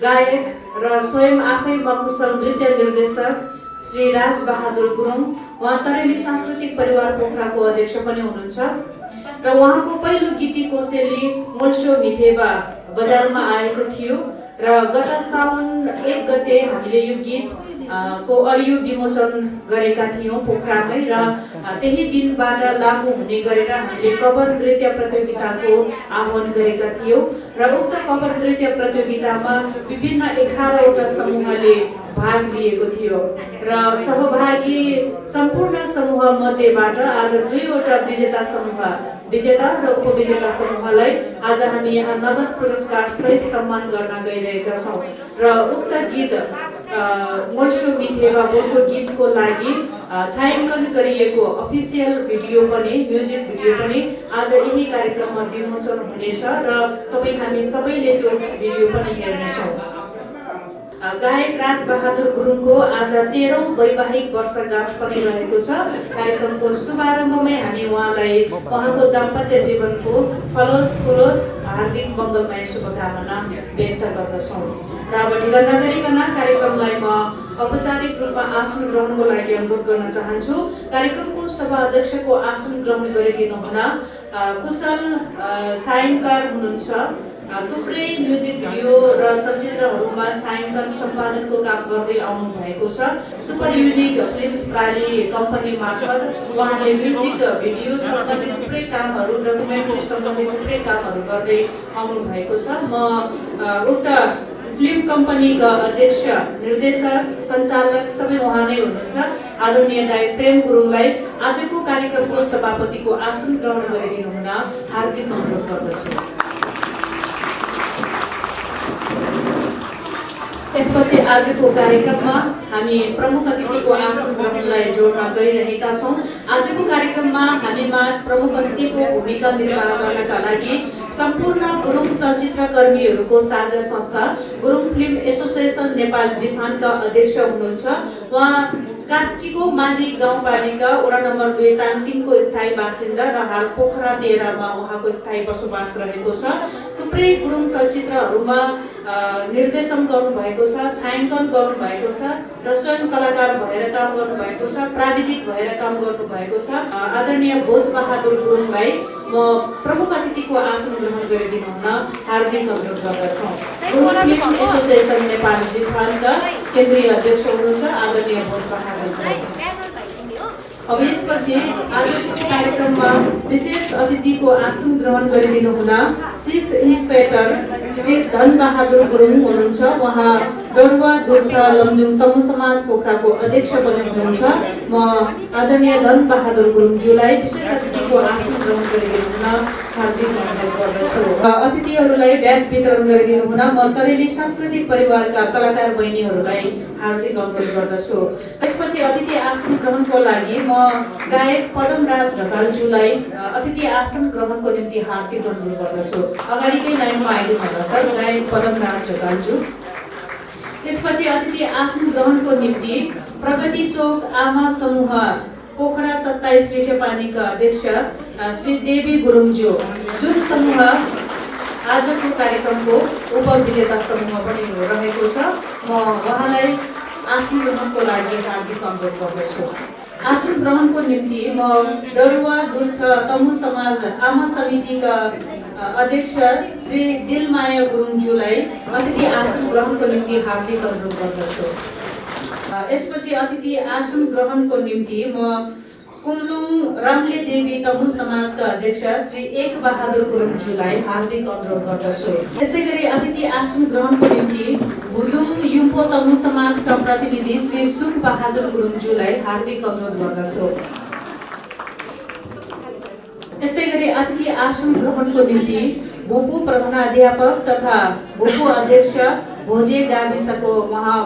गायक र स्वयं आफै मकुशल नृत्य निर्देशक श्री राजबहादुर गुरुङ, उहाँ तरेली सांस्कृतिक परिवार पोखराको अध्यक्ष पनि हुनुहुन्छ र उहाँको पहिलो गीती कोसेली मोल्चो मिथेवा बजारमा आएको थियो र गत साउन 1 गते हामीले यो गीत को अडियो विमोचन गरेका थियौं पोखरामै र त्यही दिनबाट लागू हुने गरेर हामीले कवर नृत्य प्रतियोगिताको आह्वान गरेका थियौं र उक्त कवर नृत्य प्रतियोगितामा विभिन्न 11 वटा समूहले भाग लिएको थियो र सहभागी सम्पूर्ण समूह मध्येबाट आज 2 वटा विजेता र उपविजेता समूहलाई आज हामी यहाँ नगद पुरस्कार सहित सम्मान गर्न गइरहेका छौं र उक्त गीत मोल्चो मिथेवा बोलको गीतको लागि छायाङ्कन गरिएको अफिसियल भिडियो पनि म्युजिक भिडियो पनि आज यही कार्यक्रममा विमोचन हुनेछ र तपाई हामी सबैले त्यो भिडियो पनि हेर्नेछौं। गायक राजबहादुर गुरुङको आज 13औं वैवाहिक वर्षगाँठ पनि रहेको छ। कार्यक्रमको शुभारम्भमै हामी उहाँलाई उहाँको दाम्पत्य जीवनको फलोस् फुलोस् हार्दिक मङ्गलमय शुभकामना व्यक्त गर्दछौँ र अब ढिला नगरिकन कार्यक्रमलाई म औपचारिक रूपमा आसन ग्रहणको लागि अनुरोध गर्न चाहन्छु। कार्यक्रमको सभा अध्यक्षको आसन ग्रहण गरिदिनु हुन कुशल छायाङ्कन हुनुहुन्छ। थुप्रै म्युजिक भिडियो र चलचित्रहरूमा छायाङ्कन सम्पादनको काम गर्दै आउनु भएको छ। सुपर युनिक फिल्म्स प्राली कम्पनी मार्फत उहाँले म्युजिक भिडियो सम्बन्धित थुप्रै कामहरू डकुमेन्ट्री सम्बन्धित थुप्रै कामहरू गर्दै आउनु भएको छ। म उक्त फिल्म कम्पनीका अध्यक्ष निर्देशक सञ्चालक सबै उहाँ नै हुनुहुन्छ आदरणीय दाइ प्रेम गुरुङलाई आजको कार्यक्रमको सभापतिको आसन ग्रहण गरिदिनु हुन हार्दिक अनुरोध गर्दछु। त्यसपछि आजको कार्यक्रममा हामी प्रमुख अतिथिको आसन ग्रहणलाई जोड्न गइरहेका छौं। आजको कार्यक्रममा हामी माझ प्रमुख अतिथिको भूमिका निर्वाह गर्नका लागि सम्पूर्ण गुरुङ चलचित्र कर्मीहरूको साझा संस्था गुरुङ फिल्म एसोसिएसन नेपाल जिफानका अध्यक्ष हुनुहुन्छ। उहाँ कास्कीको मादी गाउँपालिका वडा नम्बर 2 ताङटिङको स्थायी बासिन्दा र हाल पोखरा 13 मा उहाँको स्थायी बसोबास रहेको छ। थुप्रै गुरुङ चलचित्रहरूमा निर्देशन गर्नुभएको छ, छायाङ्कन गर्नुभएको छ र स्वयं कलाकार भएर काम गर्नुभएको छ, प्राविधिक भएर काम गर्नुभएको छ। आदरणीय भोज बहादुर गुरुङलाई म प्रमुख अतिथिको आसन ग्रहण गरिदिनु हुन हार्दिक अनुरोध गर्दछौँ। गुरुङ फिल्म एसोसिएसन नेपाल जिफानका केन्द्रीय अध्यक्ष हुनुहुन्छ आदरणीय भोज बहादुर गुरुङ। अब यसपछि आजको कार्यक्रममा विशेष अतिथिको आसन ग्रहण गरिदिनु हुन चिफ इन्सपेक्टर श्री धन बहादुर गुरुङ हुनुहुन्छ। उहाँ डरुवा दुर्छा लमजुङ तमु समाज पोखराको अध्यक्ष पनि हुनुहुन्छ। म आदरणीय धन बहादुर गुरुङज्यूलाई विशेष अतिथिको आसन ग्रहण गरिदिनु हुन हार्दिक अनुरोध गर्दछु। अतिथिहरूलाई ब्याज वितरण गरिदिनु हुन म तरेली सांस्कृतिक परिवारका कलाकार बहिनीहरूलाई हार्दिक अनुरोध गर्दछु। त्यसपछि अतिथि आसन ग्रहणको लागि म गायक पदमराज ढकालज्यूलाई अतिथि आसन ग्रहणको निम्ति हार्दिक अनुरोध गर्दछु। अगाडिकै लाइनमा आइदिनु होला सर, गायक पदमराज ढकालज्यू। त्यसपछि अतिथि आसन ग्रहणको निम्ति प्रगति चोक आमा समूह पोखरा 27 रिठेपानीका अध्यक्ष श्री देवी गुरुङज्यू, जुन समूह आजको कार्यक्रमको उपविजेता समूह पनि रहेको छ, म उहाँलाई आसन ग्रहणको लागि हार्दिक अनुरोध गर्दछु। आसन ग्रहणको निम्ति म डरुवा दुर्छ तमु समाज आमा समितिका अध्यक्ष श्री दिलमाया गुरुङज्यूलाई अतिथि आसन ग्रहणको निम्ति हार्दिक अनुरोध गर्दछु। यसपछि अतिथि आसन ग्रहणको निम्ति म कुमलुङ रामले देवी तमु समाजका अध्यक्ष श्री एक बहादुर गुरुङज्यूलाई हार्दिक अनुरोध गर्दछु। यस्तै गरी अतिथि आसन ग्रहणको निम्ति भुजुङ युम्पो तमु समाजका प्रतिनिधि श्री सुख बहादुर गुरुङज्यूलाई हार्दिक अनुरोध गर्दछु। यस्तै गरी अतिथि आसन ग्रहणको निम्ति भूपू प्रधानाध्यापक तथा भूपू अध्यक्ष भोजे गाविसको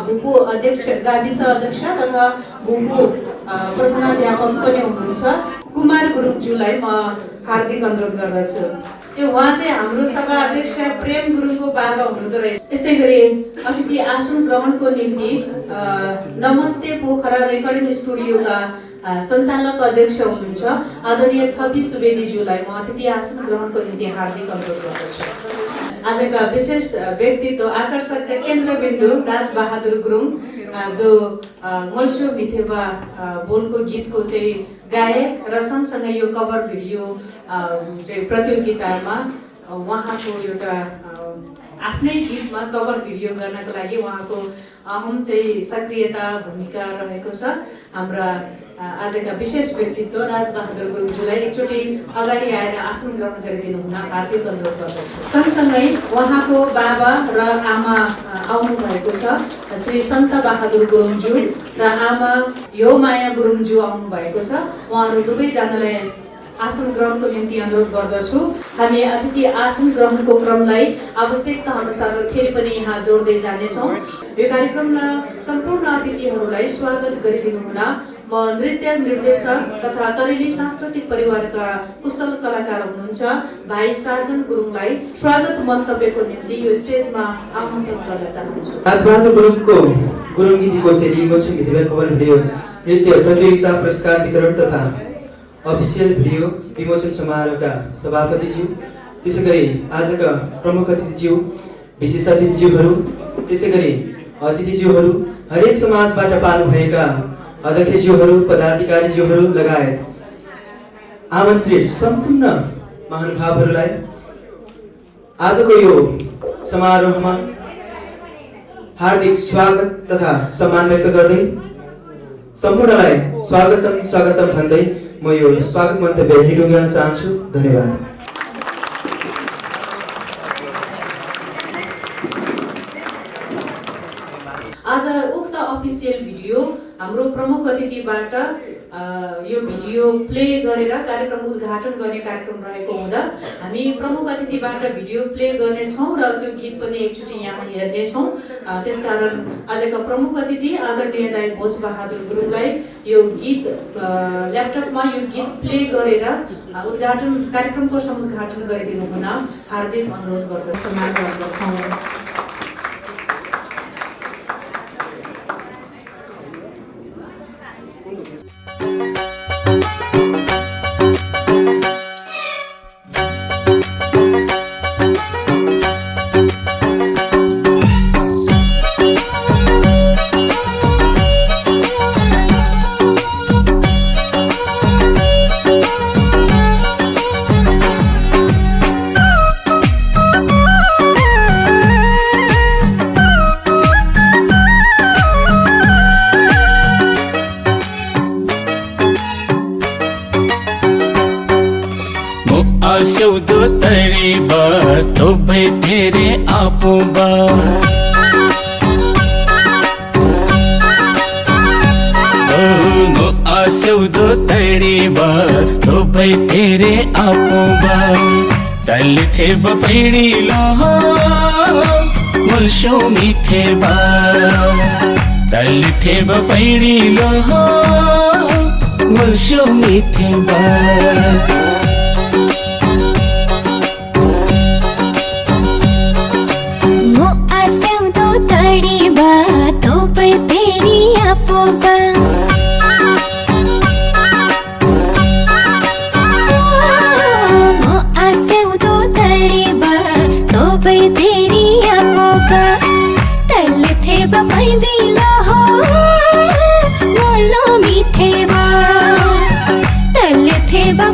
भूपू अध्यक्ष गाविस अध्यक्ष तथा भूपू प्रधानाध्यापक पनि हुनुहुन्छ कुमार गुरुङज्यूलाई म हार्दिक अनुरोध गर्दछु। यो उहाँ चाहिँ हाम्रो सभा अध्यक्ष प्रेम गुरुङको बाबा हुनुहुँदो रहेछ। यस्तै गरी अतिथि आसन ग्रहणको निम्ति नमस्ते पोखरा रेकर्डिङ स्टुडियोका सञ्चालक अध्यक्ष हुनुहुन्छ आदरणीय छवि सुवेदीज्यूलाई म अतिथि आसन ग्रहणको निम्ति हार्दिक अनुरोध गर्दछु। आजका विशेष व्यक्तित्व आकर्षक केन्द्रबिन्दु राजबहादुर गुरुङ जो मल्सो मिथेवा बोलको गीतको चाहिँ गायक र सँगसँगै यो कभर भिडियो चाहिँ प्रतियोगितामा उहाँको एउटा आफ्नै गीतमा कभर भिडियो गर्नको लागि उहाँको अहम चाहिँ सक्रियता भूमिका रहेको छ। हाम्रा आजका विशेष व्यक्तित्व राजबहादुर गुरुङज्यूलाई एकचोटि अगाडि आएर आसन ग्रहण गरिदिनु हुन हार्दिक अनुरोध गर्दछु। सँगसँगै उहाँको बाबा र आमा आउनु भएको छ, श्री सन्त बहादुर गुरुङज्यू र आमा यो माया गुरुङज्यू आउनु भएको छ। उहाँहरू दुवैजनालाई आसन ग्रहणको निम्ति अनुरोध गर्दछु। हामी अतिथि आसन ग्रहणको क्रमलाई आवश्यकता अनुसार फेरि पनि यहाँ जोड्दै जानेछौँ। यो कार्यक्रममा सम्पूर्ण अतिथिहरूलाई स्वागत गरिदिनु हुन म नृत्य निर्देशक तथा तरेली सांस्कृतिक परिवारका कुशल कलाकार हुनुहुन्छ भाइ साजन गुरुङलाई स्वागत मन्तव्यको निम्ति यो स्टेजमा आमन्त्रण गर्न चाहन्छु। राजबहादुर गुरुङको गुरुङ गीतको शैली मोचन भिडियो कभर भिडियो नृत्य प्रतियोगिता पुरस्कार वितरण तथा अफिसियल भिडियो विमोचन समारोहका सभापतिज्यू, त्यसैगरी आजका प्रमुख अतिथिज्यू, विशेष अतिथिज्यूहरू, त्यसैगरी अतिथिज्यूहरू, हरेक समाजबाट पाल्नुभएका अध्यक्षज्यूहरू, पदाधिकारीज्यूहरू लगायत आमन्त्रित सम्पूर्ण महानुभावहरूलाई आजको यो समारोहमा हार्दिक स्वागत तथा सम्मान व्यक्त गर्दै सम्पूर्णलाई स्वागतम भन्दै म यो स्वागत मन्तव्य यही टुङ्ग्याउन चाहन्छु। धन्यवाद। आज उक्त अफिसियल भिडियो हाम्रो प्रमुख अतिथिबाट यो भिडियो प्ले गरेर कार्यक्रम उद्घाटन गर्ने कार्यक्रम रहेको हुँदा हामी प्रमुख अतिथिबाट भिडियो प्ले गर्नेछौँ र त्यो गीत पनि एकचोटि यहाँ हेर्नेछौँ। त्यसकारण आजका प्रमुख अतिथि आदरणीय दाइ भोज बहादुर गुरुङलाई यो गीत ल्यापटपमा यो गीत प्ले गरेर उद्घाटन कार्यक्रमको समुद्घाटन गरिदिनु हुन हार्दिक अनुरोध गर्दछौँ। आशौदो तरी बा तो भाई तेरे आपो बा आशौदो तरी बा तो भाई तेरे आपो बा तल थे बपैड़ी लो मुलशो मीठे बा तल थे बपैड़ी लो मुलशो मीठे बा मीठे बा तल थे बा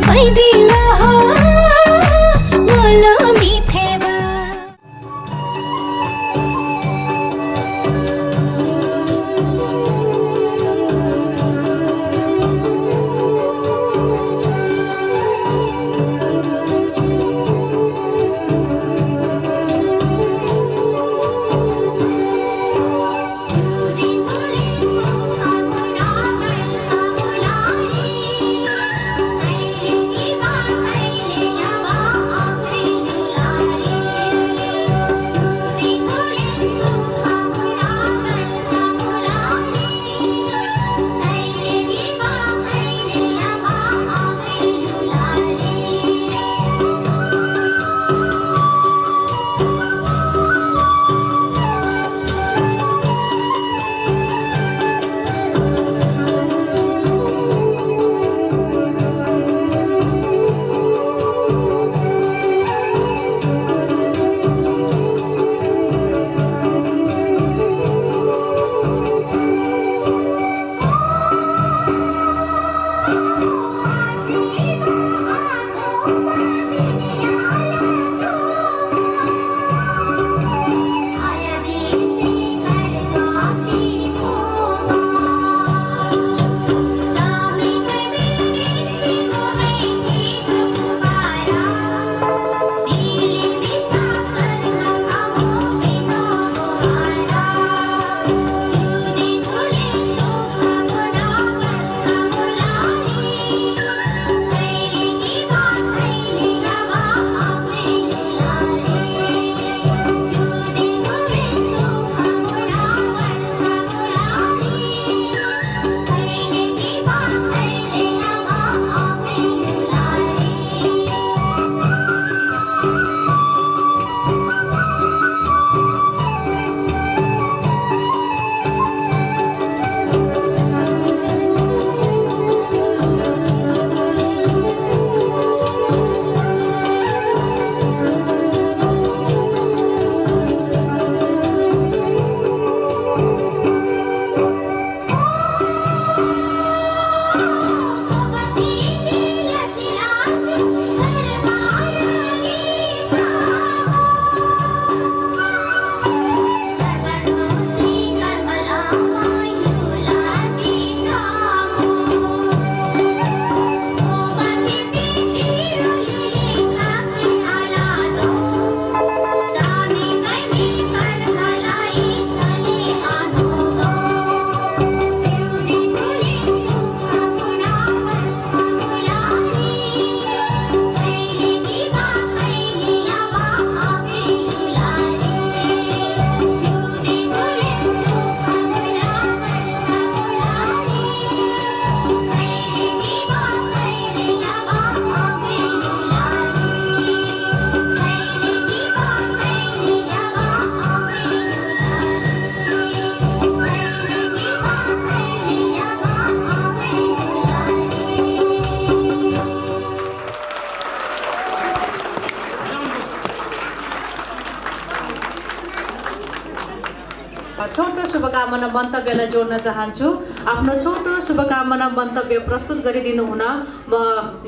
छोटो शुभकामना मन्तव्यलाई जोड्न चाहन्छु। आफ्नो छोटो शुभकामना मन्तव्य प्रस्तुत गरिदिनु हुन म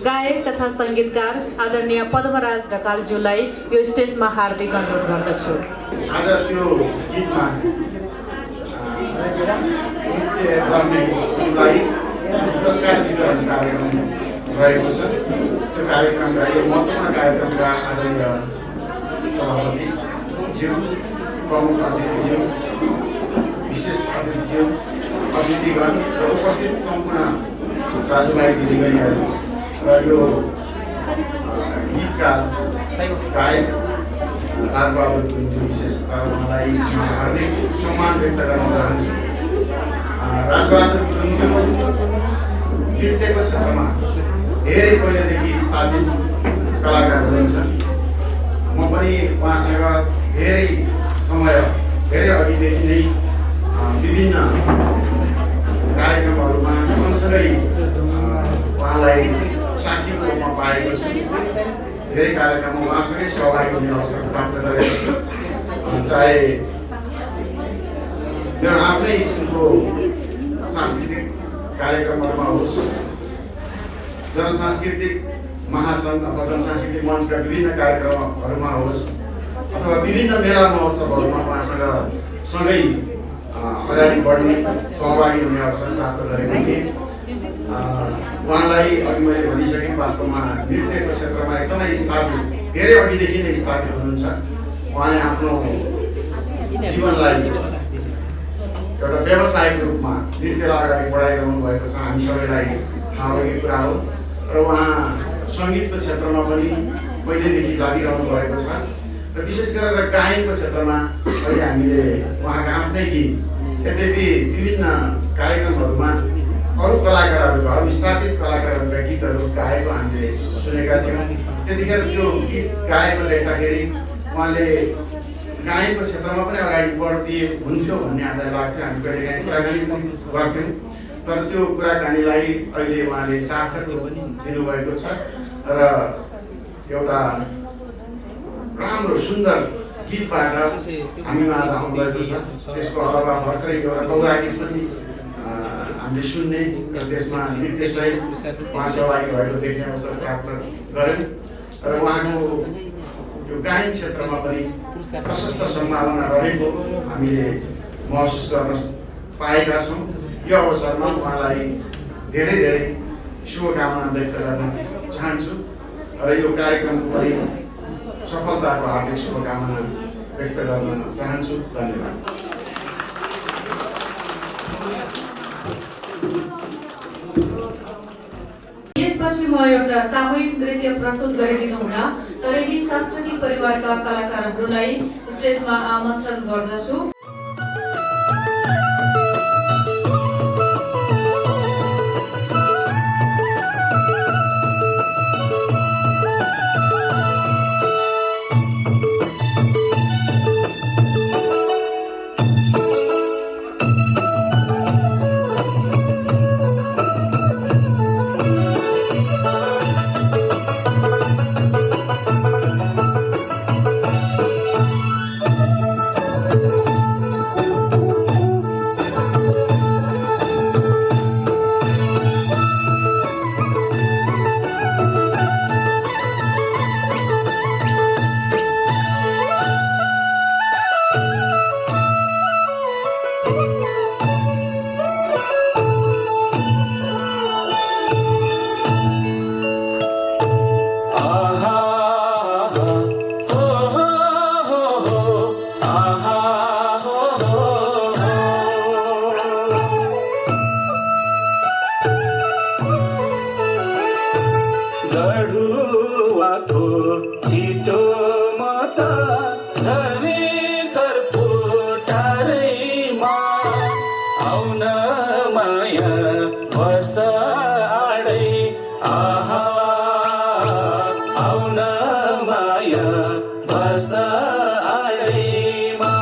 गायक तथा सङ्गीतकार आदरणीय पद्मराज ढकालज्यूलाई यो स्टेजमा हार्दिक अनुरोध गर्दछु। आज त्यो गीतमा नृत्य गर्नेलाई पुरस्कार वितरण कार्यक्रम रहेको छ। त्यो कार्यक्रमका यो महत्त्वपूर्ण कार्यक्रमका आदरणीय सभापति ज्यू, प्रमुख अतिथिज्यू, विशेष अतिथिज्यू, अतिथिगण र उपस्थित सम्पूर्ण दाजुभाइ दिदीबहिनीहरू र यो गीतका गायक राजबहादुर गुरुङज्यू विशेष उहाँलाई हार्दिक सम्मान व्यक्त गर्न चाहन्छु। राजबहादुर गुरुङज्यू नृत्यको क्षेत्रमा धेरै पहिलेदेखि स्थापित कलाकार हुनुहुन्छ। म पनि उहाँसँग धेरै समय, धेरै अघिदेखि नै विभिन्न कार्यक्रमहरूमा सँगसँगै उहाँलाई साथीको रूपमा पाएको छु। धेरै कार्यक्रममा उहाँसँगै सहभागी हुने अवसर प्राप्त गरेको छु। चाहे मेरो आफ्नै स्कुलको सांस्कृतिक कार्यक्रमहरूमा होस्, जनसांस्कृतिक महासङ्घ अथवा जनसांस्कृतिक मञ्चका विभिन्न कार्यक्रमहरूमा होस्, अथवा विभिन्न मेला महोत्सवहरूमा उहाँसँग सँगै अगाडि बढ्ने, सहभागी हुने अवसर प्राप्त गरेको थिएँ। उहाँलाई अघि मैले भनिसकेँ, वास्तवमा नृत्यको क्षेत्रमा एकदमै स्थापित, धेरै अघिदेखि नै स्थापित हुनुहुन्छ। उहाँले आफ्नो जीवनलाई एउटा व्यावसायिक रूपमा नृत्यलाई अगाडि बढाइरहनु भएको छ, हामी सबैलाई थाहा भएको कुरा हो। र उहाँ सङ्गीतको क्षेत्रमा पनि पहिल्यैदेखि लागिरहनु भएको छ र विशेष गरेर गायनको क्षेत्रमा अहिले हामीले उहाँका आफ्नै गीत, यद्यपि विभिन्न कार्यक्रमहरूमा अरू कलाकारहरू, अरू स्थापित कलाकारहरूका गीतहरू गाएको हामीले सुनेका थियौँ। त्यतिखेर त्यो गीत गाएको देख्दाखेरि उहाँले गायनको क्षेत्रमा पनि अगाडि बढ्दिए हुन्थ्यो भन्ने हामीलाई लाग्थ्यो। हामी कहिलेकाहीँ कुराकानी गर्थ्यौँ, तर त्यो कुराकानीलाई अहिले उहाँले सार्थक दिनुभएको छ र एउटा राम्रो सुन्दर गीतबाट हामीमा आज आउनुभएको छ। त्यसको अलावा भर्खरै एउटा गौरा गीत पनि हामीले सुन्ने र त्यसमा नृत्यसहित उहाँ सहभागी भएको देख्ने अवसर प्राप्त गऱ्यौँ र उहाँको यो गायन क्षेत्रमा पनि प्रशस्त सम्भावना रहेको हामीले महसुस गर्न पाएका छौँ। यो अवसरमा उहाँलाई धेरै धेरै शुभकामना व्यक्त गर्न चाहन्छु र यो कार्यक्रमको पनि सफलताको हार्दिक शुभकामना व्यक्त गर्न चाहन्छु। धन्यवाद। यसपछि म एउटा सामूहिक नृत्य प्रस्तुत गरिदिनु हुन तरेली सांस्कृतिक परिवारका कलाकारहरूलाई स्टेजमा आमन्त्रण गर्दछु। गढुवाको छिटो मत झरे कर्पुटारैमा आउन माया बस आडै आहा आउन माया बस आडैमा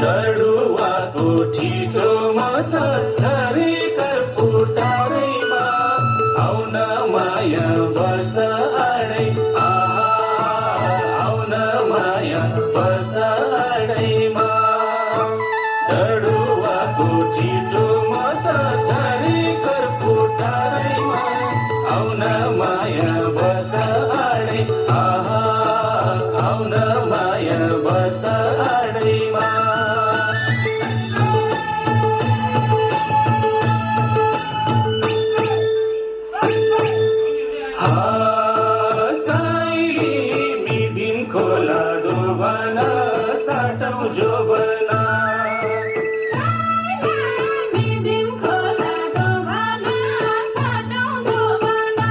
गढुवाको छिटो मत झरे कर्पुटारैमा आउन माया बस आडै आहा आउन माया बस आडैमा आडैमा आउन माया बस आडै आहा आउन माया बस आडैमा साइली मिदिन खोला दोबना साटौँ जोबना साइली मिदिन खोला दोबना साटौँ जोबना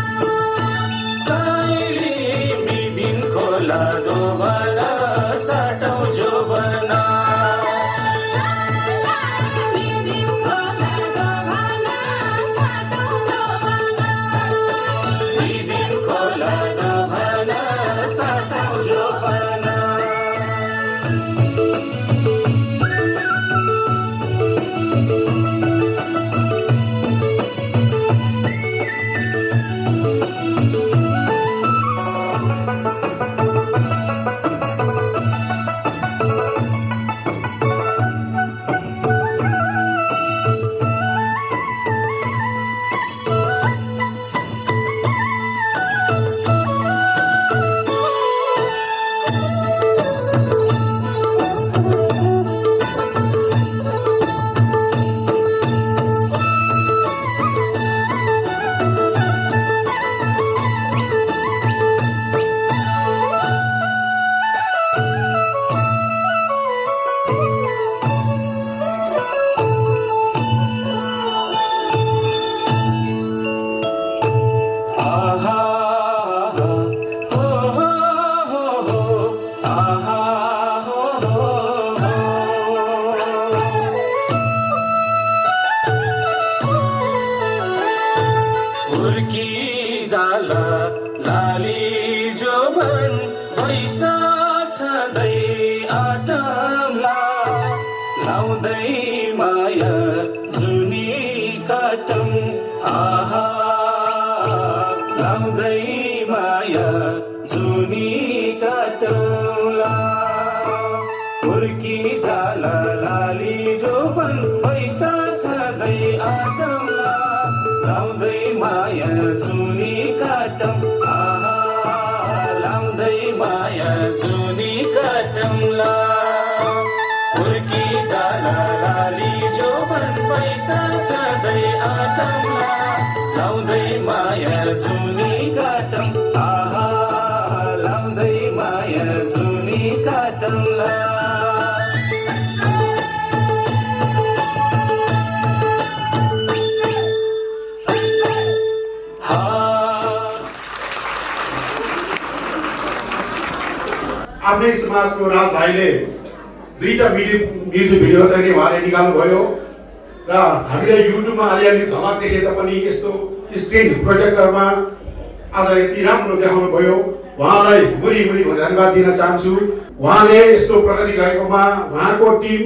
मिदिन खोला दोबना साटौँ जोबना उर्की जाला लाली जोबन पैसा छँदै आटमला लाउँदै माया जुनी काटम आहा लाउँदै माया जुनी काटमला उर्की जाला लाली जोबन पैसा छँदै आटमला लाउँदै माया जुनी काटम आहा लाउँदै माया जुनी काटमला उर्की जाला लाली जोबन पैसा छँदै आटमला लाउँदै माया जुनी काटम आहा लाउँदै माया जुनी काटमला आफ्नै समाजको राज भाइले दुईटा म्युजिक भिडियो चाहिँ नि उहाँले निकाल्नु भयो र हामीले युट्युबमा अलिअलि झलक देखे तापनि यस्तो स्क्रिन प्रोजेक्टरमा आज यति राम्रो देखाउनु भयो उहाँलाई मुरी मुरी धन्यवाद दिन चाहन्छु उहाँले यस्तो प्रगति गरेकोमा उहाँको टिम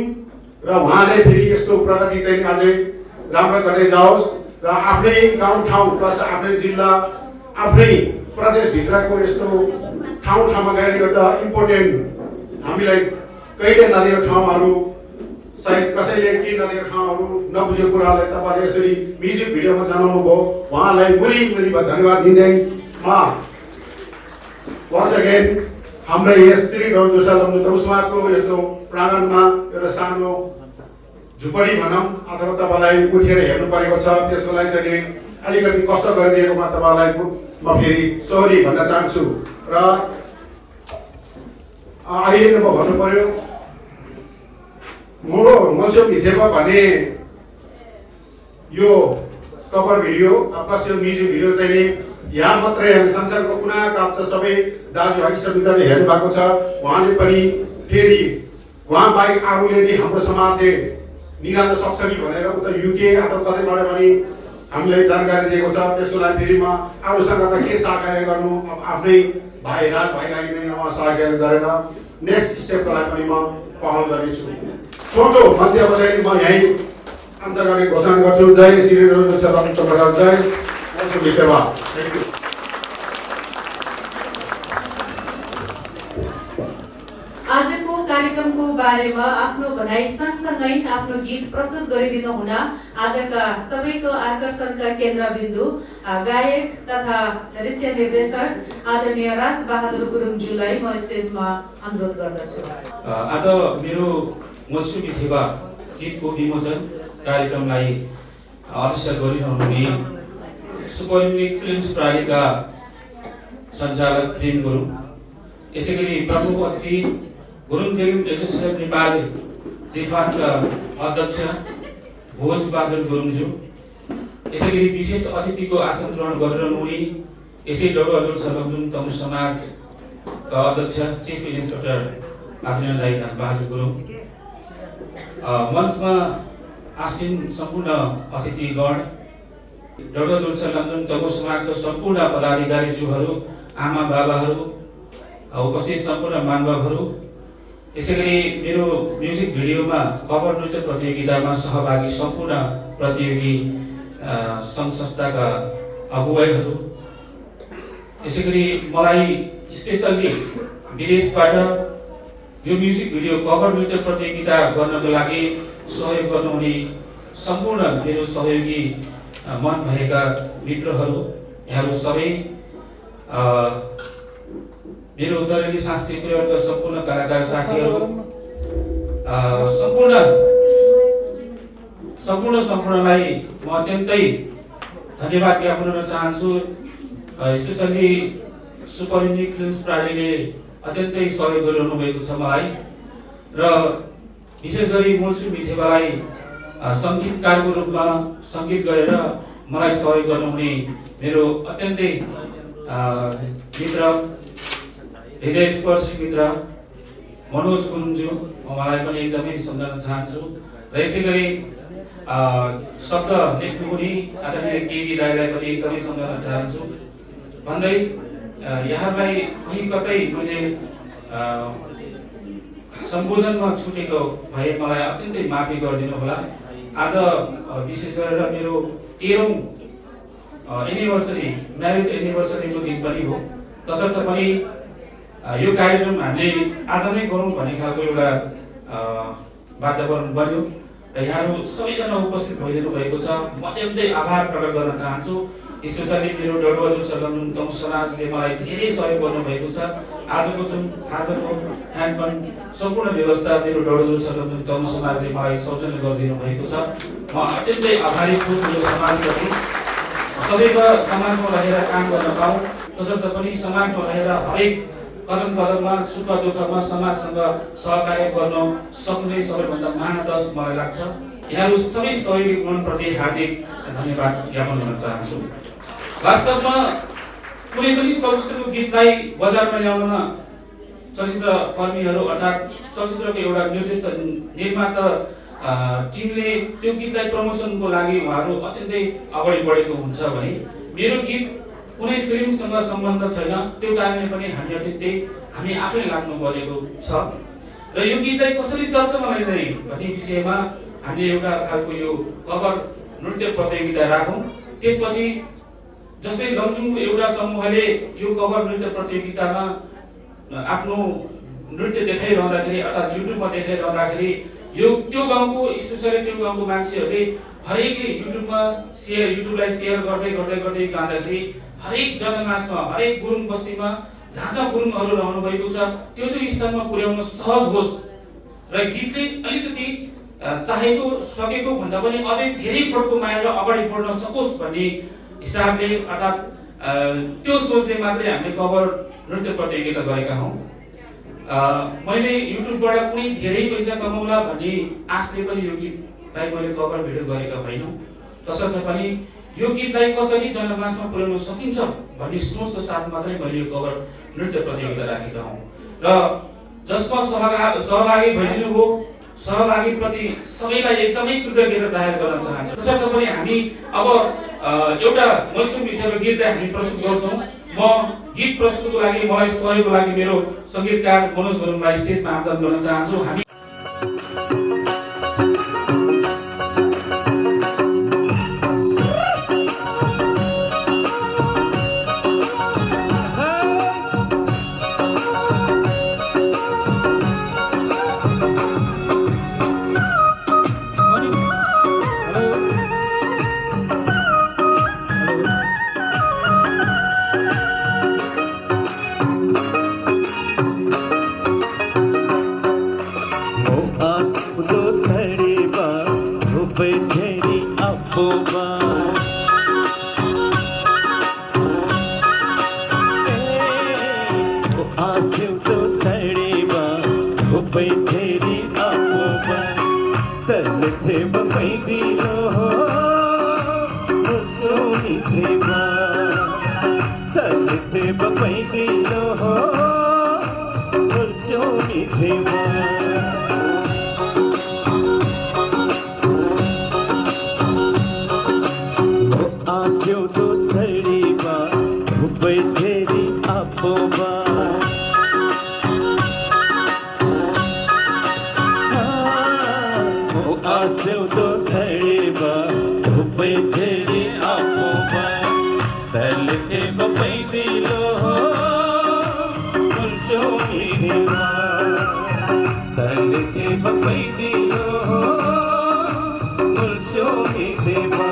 र उहाँले फेरि यस्तो प्रगति चाहिँ अझै राम्रो गर्दै जाओस् र आफ्नै गाउँ ठाउँ प्लस आफ्नै जिल्ला आफ्नै प्रदेशभित्रको यस्तो ठाउँ ठाउँमा गएर एउटा इम्पोर्टेन्ट हामीलाई कहिले नदिएको ठाउँहरू सायद कसैले के नदिएको ठाउँहरू नबुझेको कुरालाई तपाईँले यसरी म्युजिक भिडियोमा जनाउनु भयो उहाँलाई मुरी मुरी धन्यवाद दिँदै म वन्स अगेन हाम्रै यस श्री डोसा लम्बु समाजको यस्तो प्राङ्गणमा एउटा सानो झुपडी भनौँ अथवा तपाईँलाई उठेर हेर्नु परेको छ त्यसको लागि चाहिँ अलिकति कष्ट गरिदिएकोमा तपाईँलाई म फेरि सरी भन्न चाहन्छु र अहिले म भन्नु पर्यो मोडो मल्छ्यो भिथेको भने यो कभर भिडियो प्लस यो म्युजिक भिडियो चाहिँ यहाँ मात्रै संसारको कुना काप्चा सबै दाजुभाइ समितिले हेर्नु भएको छ उहाँले पनि फेरि उहाँ बाहेक अरूले नि हाम्रो समाजले निकाल्न सक्छ नि भनेर उता युके अथवा कतैबाट पनि हामीलाई जानकारी दिएको छ त्यसको लागि फेरि म अरूसँग त के सहकार्य गर्नु आफ्नै भाइ राज भाइलाई नै म सहकार्य गरेर नेक्स्ट स्टेपको लागि पनि म पहल गर्नेछु छोटो मध्यमा चाहिँ म यही अन्त गर्ने घोषणा गर्छु जय श्री राम जय धन्यवाद थ्याङ्क यू आजको कार्यक्रमको बारेमा आफ्नो भनाइ सँगसँगै आफ्नो गीत प्रस्तुत गरिदिनु हुन आजका सबैको आकर्षणका केन्द्रबिन्दु गायक तथा नृत्य निर्देशक आदरणीय राजबहादुर गुरुङज्यूलाई म स्टेजमा अनुरोध गर्दछु। आज मेरो मौसमी थेवा गीतको विमोचन कार्यक्रमलाई अध्यक्षता गरिरहनुहुने सुपर युनिक फिल्म्स प्रणालीका सञ्चालक प्रेम गुरुङ, यसैगरी प्रमुख अतिथि गुरुङ फिल्म एसोसिएसन नेपाल जिफाटका अध्यक्ष भोजबहादुर गुरुङज्यू, यसैगरी विशेष अतिथिको आसन ग्रहण गरिरहनुहुने यसै डबलदुर छलमजुङ तमु समाजका अध्यक्ष चिफ इन्सपेक्टर आदरणीय दाइ धनबहादुर गुरुङ, मञ्चमा आसीन सम्पूर्ण अतिथिगण, डबलदुर छलमजुङ तमु समाजका सम्पूर्ण पदाधिकारीज्यूहरू, आमा बाबाहरू, उपस्थित सम्पूर्ण महानुभावहरू, यसैगरी मेरो म्युजिक भिडियोमा कभर नृत्य प्रतियोगितामा सहभागी सम्पूर्ण प्रतियोगी सङ्घ संस्थाका अगुवाईहरू, यसैगरी मलाई स्पेसल्ली विदेशबाट यो म्युजिक भिडियो कभर नृत्य प्रतियोगिता गर्नको लागि सहयोग गर्नुहुने सम्पूर्ण मेरो सहयोगी मन भएका मित्रहरू, यहाँहरू सबै, मेरो उत्तरेली सांस्कृतिक परिवारका सम्पूर्ण कलाकार साथीहरू, सम्पूर्णलाई म अत्यन्तै धन्यवाद ज्ञापन गर्न चाहन्छु। स्पेसल्ली सुपर युनिक फिल्म्स प्रणालीले अत्यन्तै सहयोग गरिरहनु भएको छ मलाई, र विशेष गरी मौसमी थेवालाई सङ्गीतकारको रूपमा सङ्गीत गरेर मलाई सहयोग गर्नुहुने मेरो अत्यन्तै मित्र, हृदयस्पर्शी मित्र मनोज गुरुङज्यू, मलाई पनि एकदमै सम्झन चाहन्छु। र यसै गरी शब्द लेख्नुहुने आदरणीय केबी दाइलाई पनि एकदमै सम्झन चाहन्छु भन्दै यहाँलाई कहीँ कतै मैले सम्बोधनमा छुटेको भए मलाई अत्यन्तै माफी गरिदिनु होला। आज विशेष गरेर मेरो 13औं एनिभर्सरी, म्यारेज एनिभर्सरीको दिन पनि हो, तसर्थ पनि यो कार्यक्रम हामीले आज नै गरौँ भन्ने खालको एउटा वातावरण बन्यो र यहाँहरू सबैजना उपस्थित भइदिनु भएको छ। म अत्यन्तै आभार प्रकट गर्न चाहन्छु। स्पेसली मेरो डबलदुर छलमजुङ तमु समाजले मलाई धेरै सहयोग गर्नुभएको छ। आजको जुन खाजाको खानपान सम्पूर्ण व्यवस्था मेरो डबलदुर छलमजुङ तमु समाजले मलाई सौजन्य गरिदिनु भएको छ। म अत्यन्तै आभारी छु यो समाजप्रति। सदैव समाजमा रहेर काम गर्न पाऊँ, तसर्थ पनि समाजमा रहेर हरेक कदम कदममा सुख दुःखमा समाजसँग सहकार्य गर्न सक्ने सबैभन्दा महानतस मलाई लाग्छ। यहाँहरू सबै सहयोगी मनप्रति हार्दिक धन्यवाद ज्ञापन गर्न चाहन्छु। वास्तवमा कुनै पनि चलचित्रको गीतलाई बजारमा ल्याउन चलचित्र कर्मीहरू अर्थात् चलचित्रको एउटा निर्देशक निर्माता टिमले त्यो गीतलाई प्रमोसनको लागि उहाँहरू अत्यन्तै अगाडि बढेको हुन्छ भने मेरो गीत कुनै फिल्मसँग सम्बन्ध छैन, त्यो कारणले पनि हामी आफै लाग्नु परेको छ र यो गीतलाई कसरी चर्चामा ल्याइने भन्ने विषयमा हामीले एउटा खालको यो कभर नृत्य प्रतियोगिता राखौँ। त्यसपछि जस्तै लमजुङको एउटा समूहले यो कभर नृत्य प्रतियोगितामा आफ्नो नृत्य देखाइरहँदाखेरि अर्थात् युट्युबमा देखाइरहँदाखेरि त्यो गाउँको स्पेसली त्यो गाउँको मान्छेहरूले हरेकले युट्युबलाई सेयर गर्दै जाँदाखेरि हरेक जनमासमा, हरेक गुरुङ बस्तीमा जहाँ गुरुङहरू रहनु भएको छ त्यो स्थानमा पुर्याउन सहज होस् र गीतले अलिकति चाहेको सकेको भन्दा पनि अझै धेरै बढ्को माया अगाडि बढ्न सकोस् भन्ने हिसाबले अर्थात् त्यो सोचले मात्रै हामीले कभर नृत्य प्रतियोगिता गरेका हौँ। मैले युट्युबबाट कुनै धेरै पैसा कमाउला भन्ने आशले पनि यो गीतलाई मैले कभर भिडियो गरेका होइन, तसर्थ पनि यो गीतलाई कसरी जनमासमा पुर्याउन सकिन्छ भन्ने सोचको साथ मात्रै मैले यो कभर नृत्य प्रतियोगिता राखेका हौँ र जसमा सहभागी भइदिनु हो सहभागी प्रति सबैलाई एकदमै कृतज्ञता जाहेर गर्न चाहन्छु। तसर्थ पनि हामी अब एउटा मौसमी थेवा गीतलाई हामी प्रस्तुत गर्छौँ। म गीत प्रस्तुतको लागि मलाई सहयोगको लागि मेरो सङ्गीतकार मनोज गुरुङलाई स्टेजमा आमन्त्रण गर्न चाहन्छु। हामी आसिउँदो धडीमा धुपै फेरि आफूमा आसिउँदो धडीमा धुपै फेरि आफूमा तल्ले थेमा पैदिलो हो सोनी थेमा तल्ले थेमा पैदिलो हो सोनी थेमा आसिउँदो धडीमा धुपै फेरि आफूमा आसिउँदो धडीमा धुपै फेरि आफूमा तल्ले थेमा पैदिलो हो सोनी थेमा तल्ले थेमा पैदिलो हो Sony थेमा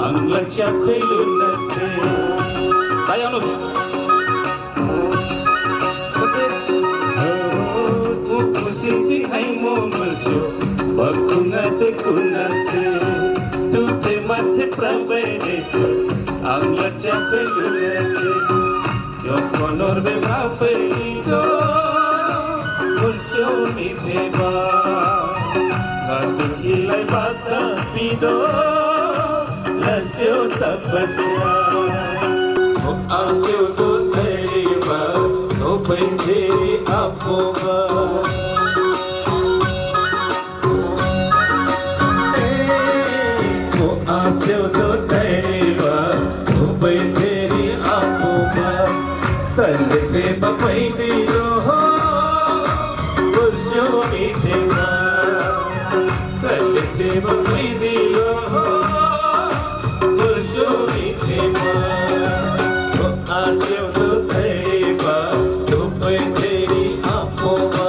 anglacha khailunase tayanos kase ukusi singhai momalsho bakhunga te kunase tu te mathe prabene anglacha khailunase yo konor be mafeido mulsho mi deba gatu ilai basa pido lasyo tapasya आसिउँदो धडीमा धुपै फेरि आफूमा आसिउँदो धडीमा धुपै फेरि आफूमा तल्ले थेमा पैदिलो हो Sony थेमा तल्ले थेमा पैदिलो हो Sony थेमा आसिउँदो धडीमा धुपै फेरि आफूमा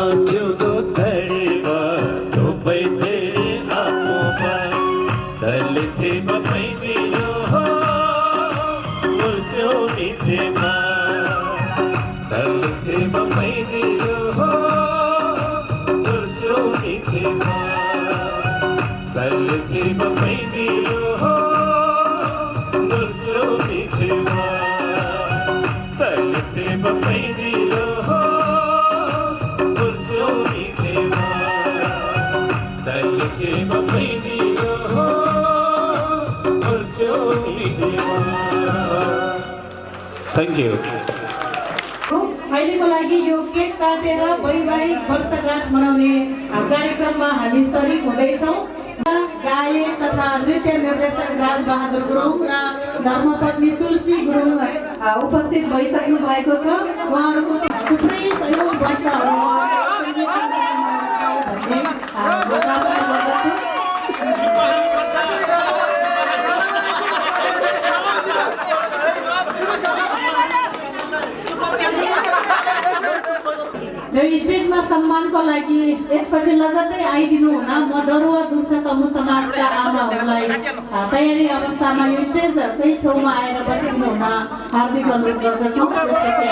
आसिउँदो धडीमा धुपै फेरि आफूमा तल्ले थेमा पैदिलो हो सोनी थेमा तल्ले थेमा पैदिलो हो सोनी थेमा तल्ले थेमा पैदिलो हो सोनी थेमा तल्ले थेमा पैदिलो हो सोनी थेमा तल्ले थेमा पैदिलो हो सोनी थेमा थ्याङ्क यू अहिलेको लागि यो केक काटेर वैवाहिक वर्षगाँठ मनाउने कार्यक्रममा हामी सरिक हुँदैछौँ। गायक तथा नृत्य निर्देशक राजबहादुर गुरुङ र धर्मपत्नी तुलसी गुरुङ उपस्थित भइसक्नु भएको छ। उहाँहरूको थुप्रै सयौं वर्षहरू यो स्टेजमा सम्मानको लागि यसपछि लगत्तै आइदिनु हुन म डरुवा दुर्छ तमु समाजका आमाहरूलाई तयारी अवस्थामा यो स्टेजकै छेउमा आएर बसिदिनु हुन हार्दिक अनुरोध गर्दछौँ। त्यसपछि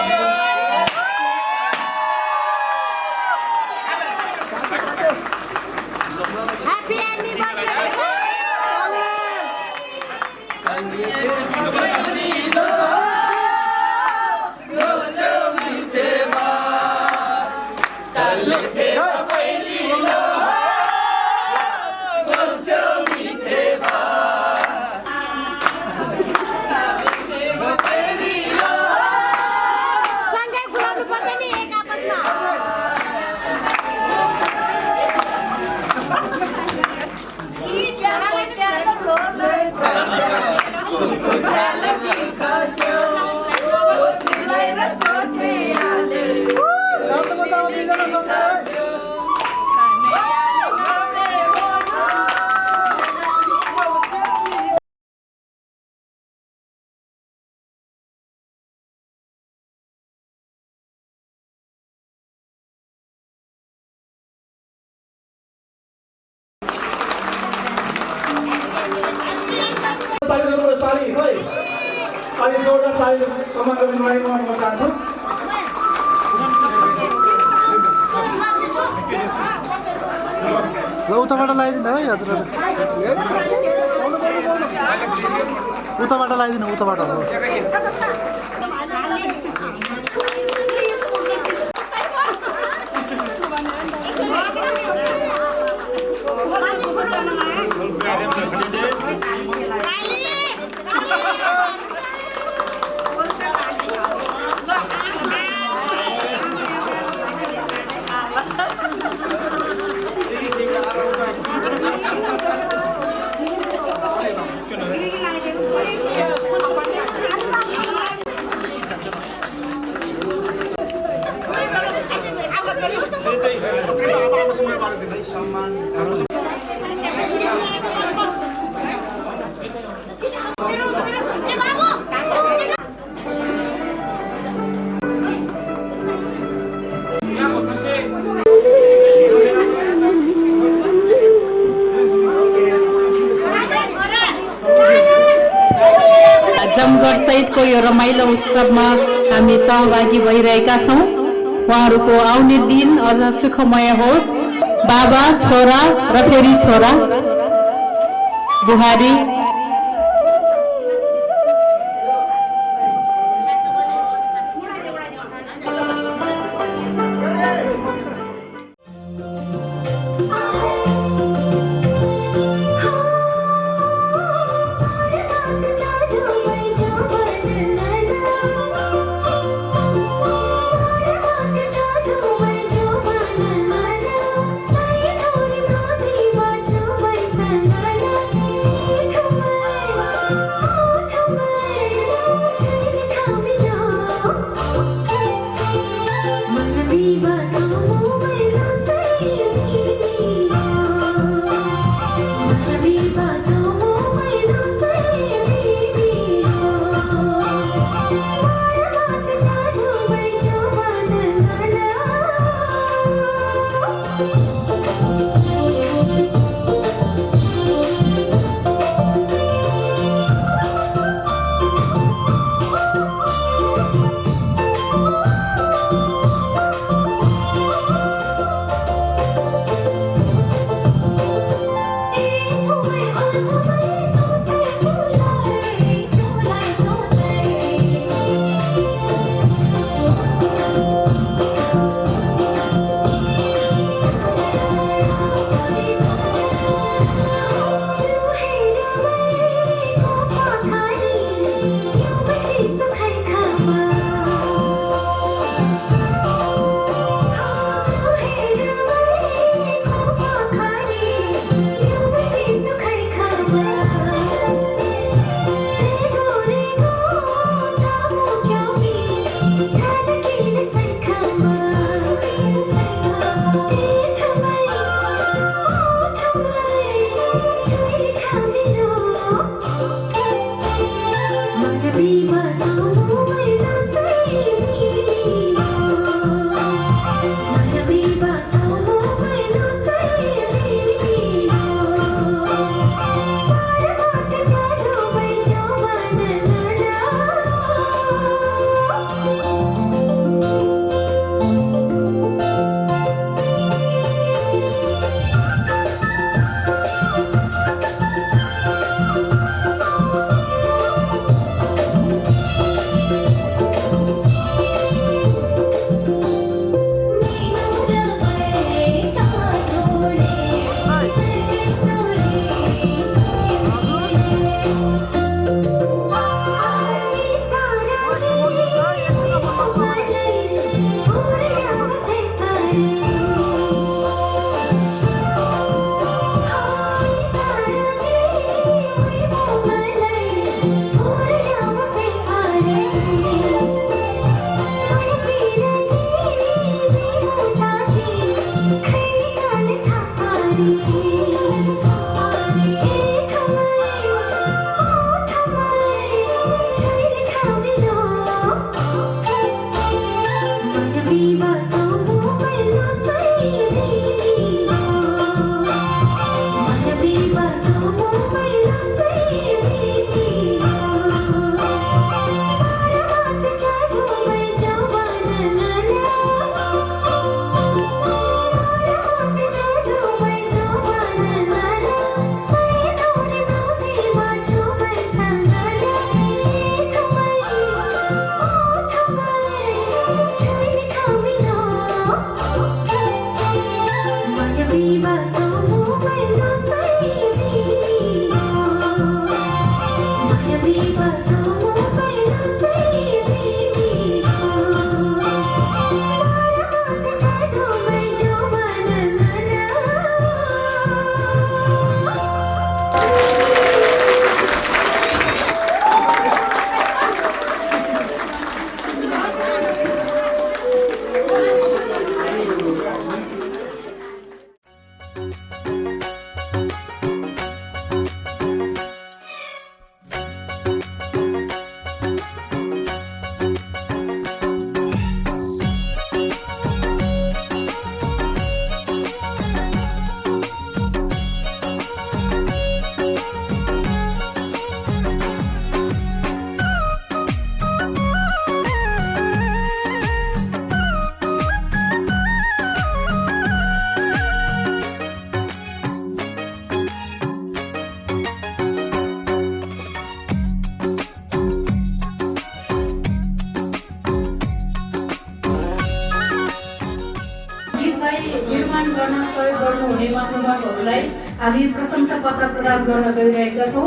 ताली खै अलि जोरदार ताली सम्मान गर्नुको लागि म चाहन्छु। ल उताबाट लगाइदिनु है हजुर उताबाट लगाइदिनु उताबाट जमघट सहितको यो रमाइलो उत्सवमा हामी सहभागी भइरहेका छौँ। उहाँहरूको आउने दिन अझ सुखमय होस्। बाबा छोरा र फेरि छोरा बुहारी गर्न सहयोग गर्नुहुने महानुभावहरूलाई हामी प्रशंसा पत्र प्रदान गर्न गइरहेका छौँ।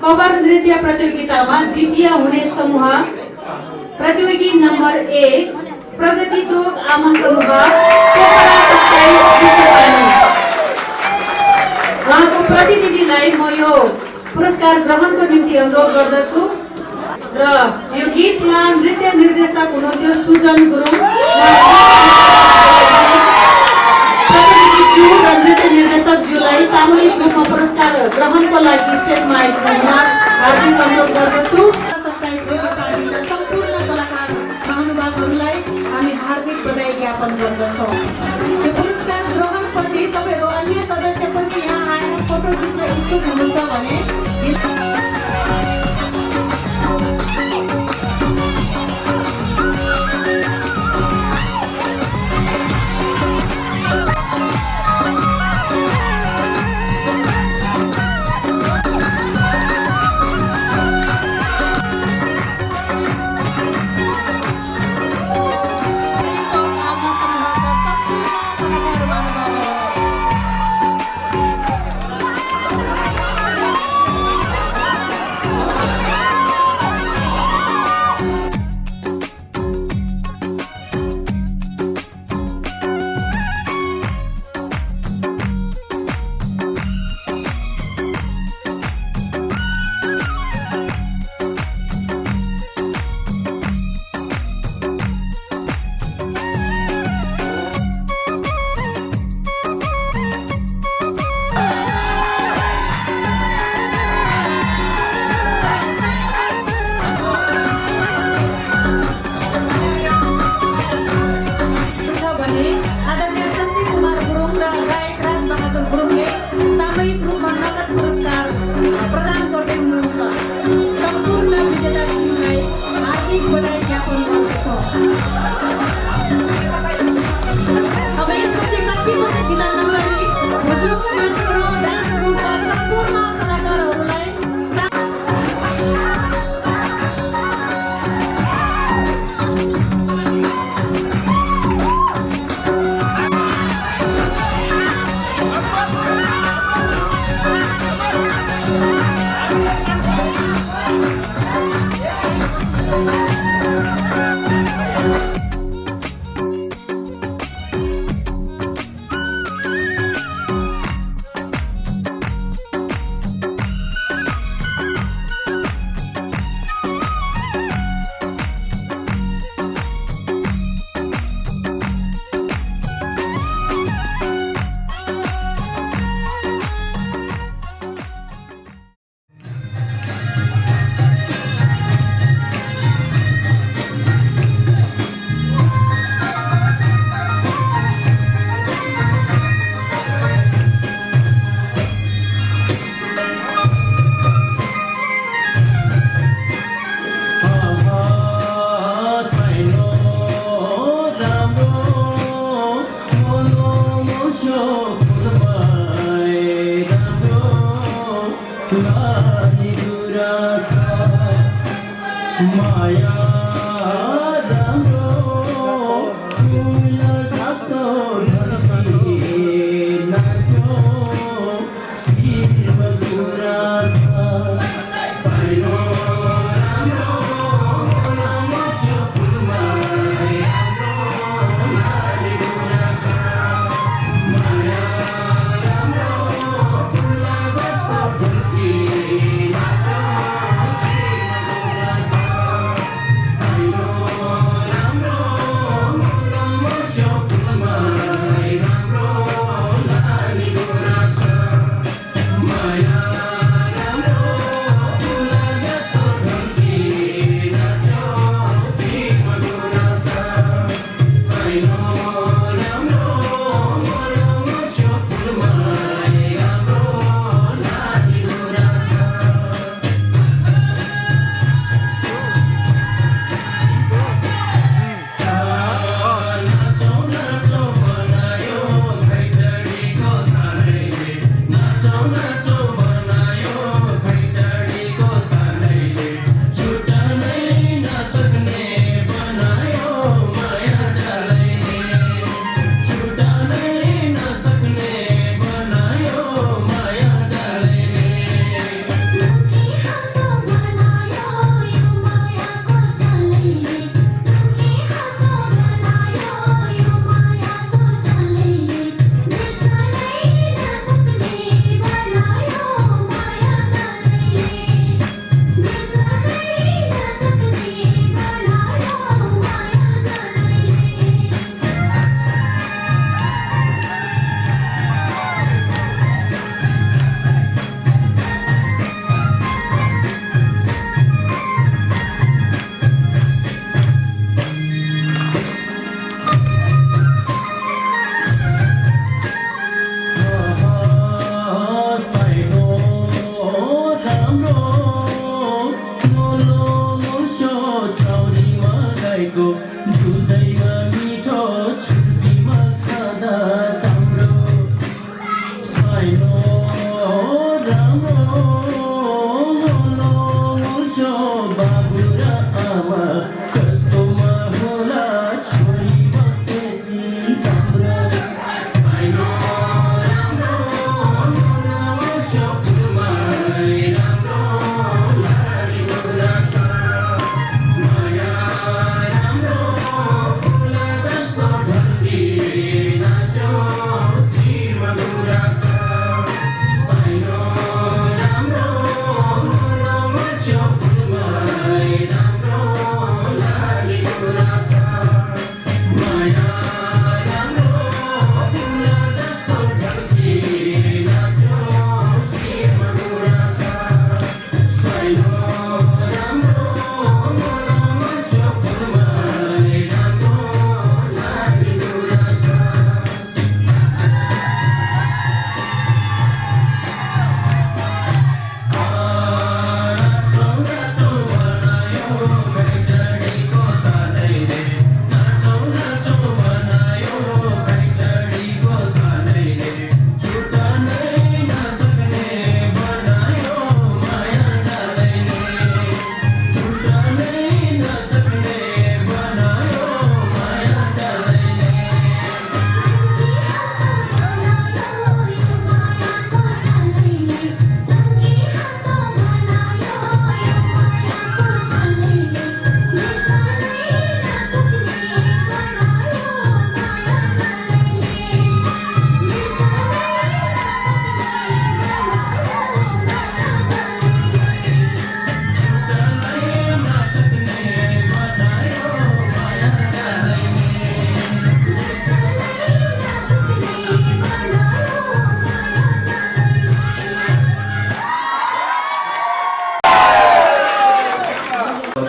कवर नृत्य प्रतियोगितामा द्वितीय हुने समूह प्रतियोगी नम्बर 1 प्रगति चोक आमा समूह पोखरा 27 विश्वपानी। उहाँको प्रतिनिधिलाई म यो पुरस्कार ग्रहणको निम्ति अनुरोध गर्दछु र यो गीतमा नृत्य निर्देशक हुनुहुन्थ्यो सुजन गुरुङ, प्रतिनिधि ज्यू र नृत्य निर्देशक ज्यूलाई सामूहिक रूपमा पुरस्कार ग्रहणको लागि स्टेजमा आइपुग्न हार्दिक अनुरोध गर्दछु। 27 विश्वपानीका सम्पूर्ण कलाकार महानुभावहरूलाई हामी हार्दिक बधाई ज्ञापन गर्दछौँ। यो पुरस्कार ग्रहणपछि तपाईँहरू अन्य सदस्य पनि यहाँ आएर फोटो खिच्न इच्छुक हुनुहुन्छ भने भएको झुल्दैमा मिठो छुर्पीमा खाँदा राम्रो छैन राम्रो जो बाबु र आमा कस्तोमा होला छोरीमा त्यति राम्रो छैन राम्रो सपनामा राम्रो लागेको रहेछ माया राम्रो फुल जस्तो ढल्की नाच्यो शिरमा गुराछ छैन राम्रो सपनामा राम्रो लागेको रहेछ माया राम्रो फुल जस्तो ढल्की नाच्यो शिरमा गुराछ छैन राम्रो सपनामा राम्रो लागेको रहेछ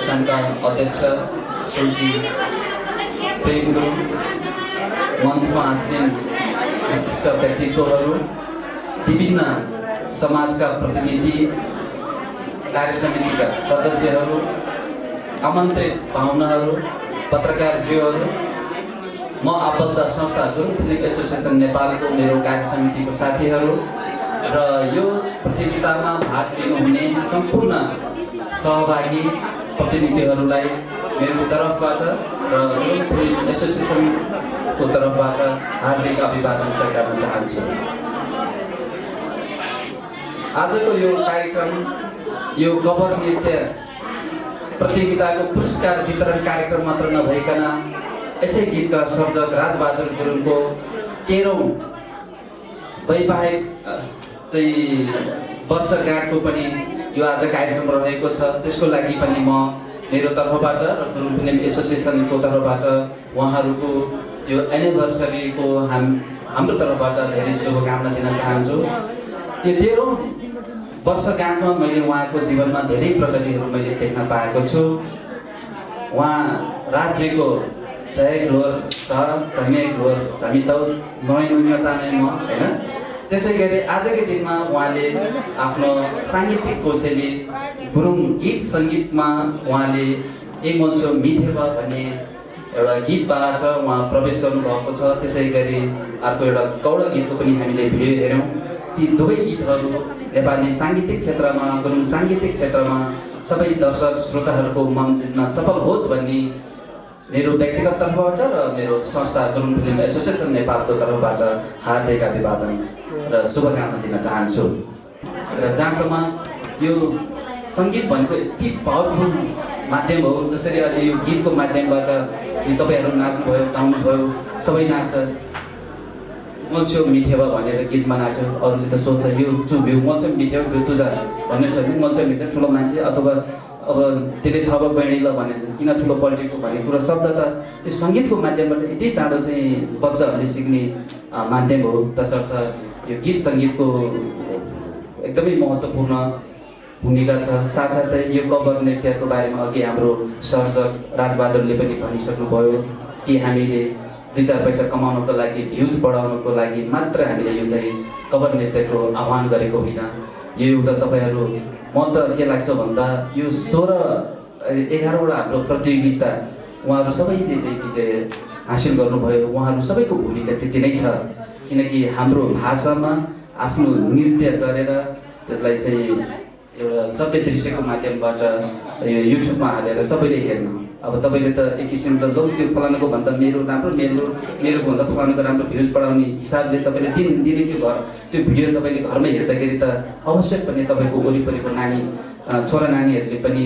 संघका अध्यक्ष श्रीजी प्रेम गुरुङ, मञ्चमा आसीन विशिष्ट व्यक्तित्वहरू, विभिन्न समाजका प्रतिनिधि, कार्य समितिका सदस्यहरू, आमन्त्रित पाहुनाहरू, पत्रकारज्यूहरू, म आबद्ध संस्था गुरुङ फिल्म एसोसिएसन नेपालको मेरो कार्य समितिको साथीहरू र यो प्रतियोगितामा भाग लिनुहुने सम्पूर्ण सहभागी प्रतिनिधिहरूलाई मेरो तर्फबाट र गुरुङ फिल्म एसोसिएसनको तर्फबाट हार्दिक अभिवादन टक्राउन चाहन्छु। आजको यो कार्यक्रम यो कभर नृत्य प्रतियोगिताको पुरस्कार वितरण कार्यक्रम मात्र नभइकन यसै गीतका सर्जक राजबहादुर गुरुङको 13औं वैवाहिक वर्षगाँठको पनि यो आज कार्यक्रम रहेको छ। त्यसको लागि पनि म मेरो तर्फबाट र गुरुङ फिल्म एसोसिएसनको तर्फबाट उहाँहरूको यो एनिभर्सरीको हाम्रो तर्फबाट धेरै शुभकामना दिन चाहन्छु। यो 13औं वर्षगाँठमा मैले उहाँको जीवनमा धेरै प्रगतिहरू मैले देख्न पाएको छु। उहाँ राज्यको जयलोर सहर झमेलोर झमितौ नैनुन्यता नै म हैन। त्यसै गरी आजकै दिनमा उहाँले आफ्नो साङ्गीतिक कौशली गुरुङ गीत सङ्गीतमा उहाँले ए मोल्छो मिथेब भन्ने एउटा गीतबाट उहाँ प्रवेश गर्नुभएको छ। त्यसै गरी अर्को एउटा गौड गीतको पनि हामीले भिडियो हेऱ्यौँ। ती दुवै गीतहरू नेपाली साङ्गीतिक क्षेत्रमा गुरुङ साङ्गीतिक क्षेत्रमा सबै दर्शक श्रोताहरूको मन जित्न सफल होस् भन्ने मेरो व्यक्तिगत तर्फबाट र मेरो संस्था गुरुङ फिल्म एसोसिएसन नेपालको तर्फबाट हार्दिक अभिवादन र शुभकामना दिन चाहन्छु। र जहाँसम्म यो सङ्गीत भनेको यति पावरफुल माध्यम हो, जसरी अहिले यो गीतको माध्यमबाट तपाईँहरू नाच्नुभयो, गाउनुभयो, सबै नाच्छ। मोल्छ्यो मिथेब भनेर गीतमा नाच्यो, अरूले त सोध्छ यो भ्यू मोल्छ्यो मिथेब भ्यू तुझा भन्ने छ भने मोल्छ्यो मिथेब ठुलो मान्छे अथवा अब त्यसले थप बहिनी ल भने किन ठुलो पल्टेको भन्ने कुरा शब्द त त्यो सङ्गीतको माध्यमबाट यति चाँडो चाहिँ बच्चाहरूले सिक्ने माध्यम हो। तसर्थ यो गीत सङ्गीतको एकदमै महत्त्वपूर्ण भूमिका छ। साथसाथै यो कभर नृत्यको बारेमा अघि हाम्रो सर्जक राजबहादुरले पनि भनिसक्नुभयो कि हामीले 2-4 पैसा कमाउनको लागि, भ्युज बढाउनको लागि मात्र हामीले यो चाहिँ कभर नृत्यको आह्वान गरेको होइन। यो एउटा तपाईँहरू म त के लाग्छ भन्दा यो 11वटा हाम्रो प्रतियोगिता उहाँहरू सबैले चाहिँ विजय हासिल गर्नुभयो। उहाँहरू सबैको भूमिका त्यति नै छ, किनकि हाम्रो भाषामा आफ्नो नृत्य गरेर त्यसलाई चाहिँ एउटा सभ्य दृश्यको माध्यमबाट यो युट्युबमा हालेर सबैले हेर्नु। अब तपाईँले त एक किसिमले लौ त्यो फलानुको भन्दा मेरो राम्रो, मेरो भन्दा फलानुको राम्रो भ्युज बढाउने हिसाबले तपाईँले दिनदिनै त्यो भिडियो तपाईँले घरमै हेर्दाखेरि त अवश्य पनि तपाईँको वरिपरिको छोरा नानीहरूले पनि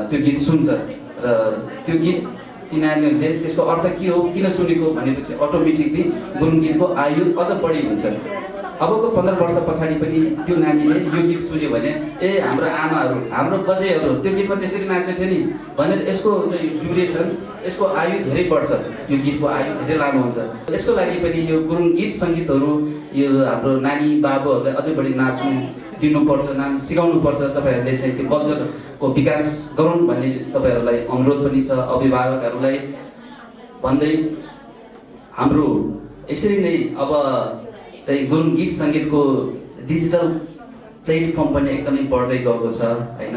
त्यो गीत सुन्छ र त्यो गीत ती नानीहरूले त्यसको अर्थ के हो, किन सुनेको भनेपछि अटोमेटिकली गुरुङ गीतको आयु अझ बढी हुन्छ। अबको 15 वर्ष पछाडि पनि त्यो नानीले यो गीत सुन्यो भने हाम्रो आमाहरू, हाम्रो बजेहरू त्यो गीतमा त्यसरी नाचेको थियो नि भनेर यसको चाहिँ ड्युरेसन, यसको आयु धेरै बढ्छ, यो गीतको आयु धेरै लामो हुन्छ। यसको लागि पनि यो गुरुङ गीत सङ्गीतहरू यो हाम्रो नानी बाबुहरूलाई अझै बढी नाच्नु दिनुपर्छ, सिकाउनु पर्छ। तपाईँहरूले चाहिँ त्यो कल्चरको विकास गरौँ भन्ने तपाईँहरूलाई अनुरोध पनि छ। अभिभावकहरूलाई भन्दै हाम्रो यसरी नै अब चाहिँ गुरुङ गीत सङ्गीतको डिजिटल प्लेटफर्म पनि एकदमै बढ्दै गएको छ होइन।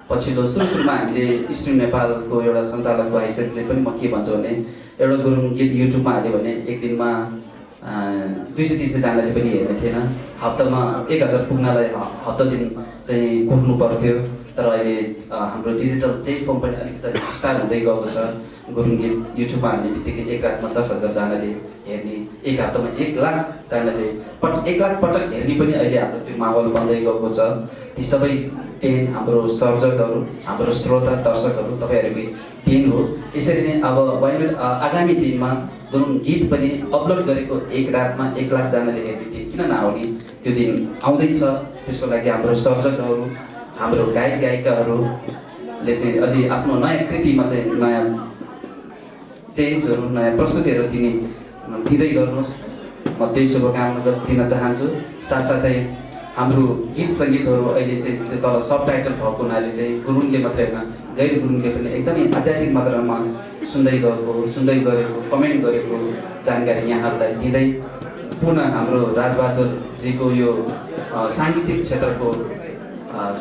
पछिल्लो सुरुमा हामीले स्ट्रिम नेपालको एउटा सञ्चालकको हैसियतले पनि म के भन्छु भने एउटा गुरुङ गीत युट्युबमा हाल्यो भने एक दिनमा 200-300 जनाले पनि हेर्ने थिएन। हप्तामा 1000 पुग्नलाई हप्ता दिन चाहिँ कुर्नु पर्थ्यो। तर अहिले हाम्रो डिजिटल प्लेटफर्म पनि अलिकति विस्तार हुँदै गएको छ। गुरुङ गीत युट्युबमा हाल्ने बित्तिकै एक रातमा 10,000 जनाले हेर्ने, एक हप्तामा 1 लाख जनाले 1 लाख पटक हेर्ने पनि अहिले हाम्रो त्यो माहौल बन्दै गएको छ। ती सबै देन हाम्रो सर्जकहरू, हाम्रो श्रोता दर्शकहरू तपाईँहरूकै देन हो। यसरी नै अब आगामी दिनमा गुरुङ गीत पनि अपलोड गरेको एक रातमा 1 लाख जनाले हेर्ने दिन किन नआउने, त्यो दिन आउँदैछ। त्यसको लागि हाम्रो सर्जकहरू, हाम्रो गायक गायिकाहरूले चाहिँ अलि आफ्नो नयाँ कृतिमा चाहिँ नयाँ चेन्जहरू, नयाँ प्रस्तुतिहरू दिँदै गर्नुहोस्। म त्यही शुभकामना दिन चाहन्छु। साथसाथै हाम्रो गीत सङ्गीतहरू अहिले चाहिँ त्यो तल सब टाइटल भएको हुनाले चाहिँ गुरुङले मात्रै होइन गैर गुरुङले पनि एकदमै आध्यात्मिक मात्रामा सुन्दै गरेको कमेन्ट गरेको जानकारी यहाँहरूलाई दिँदै पुनः हाम्रो राजबहादुरजीको यो साङ्गीतिक क्षेत्रको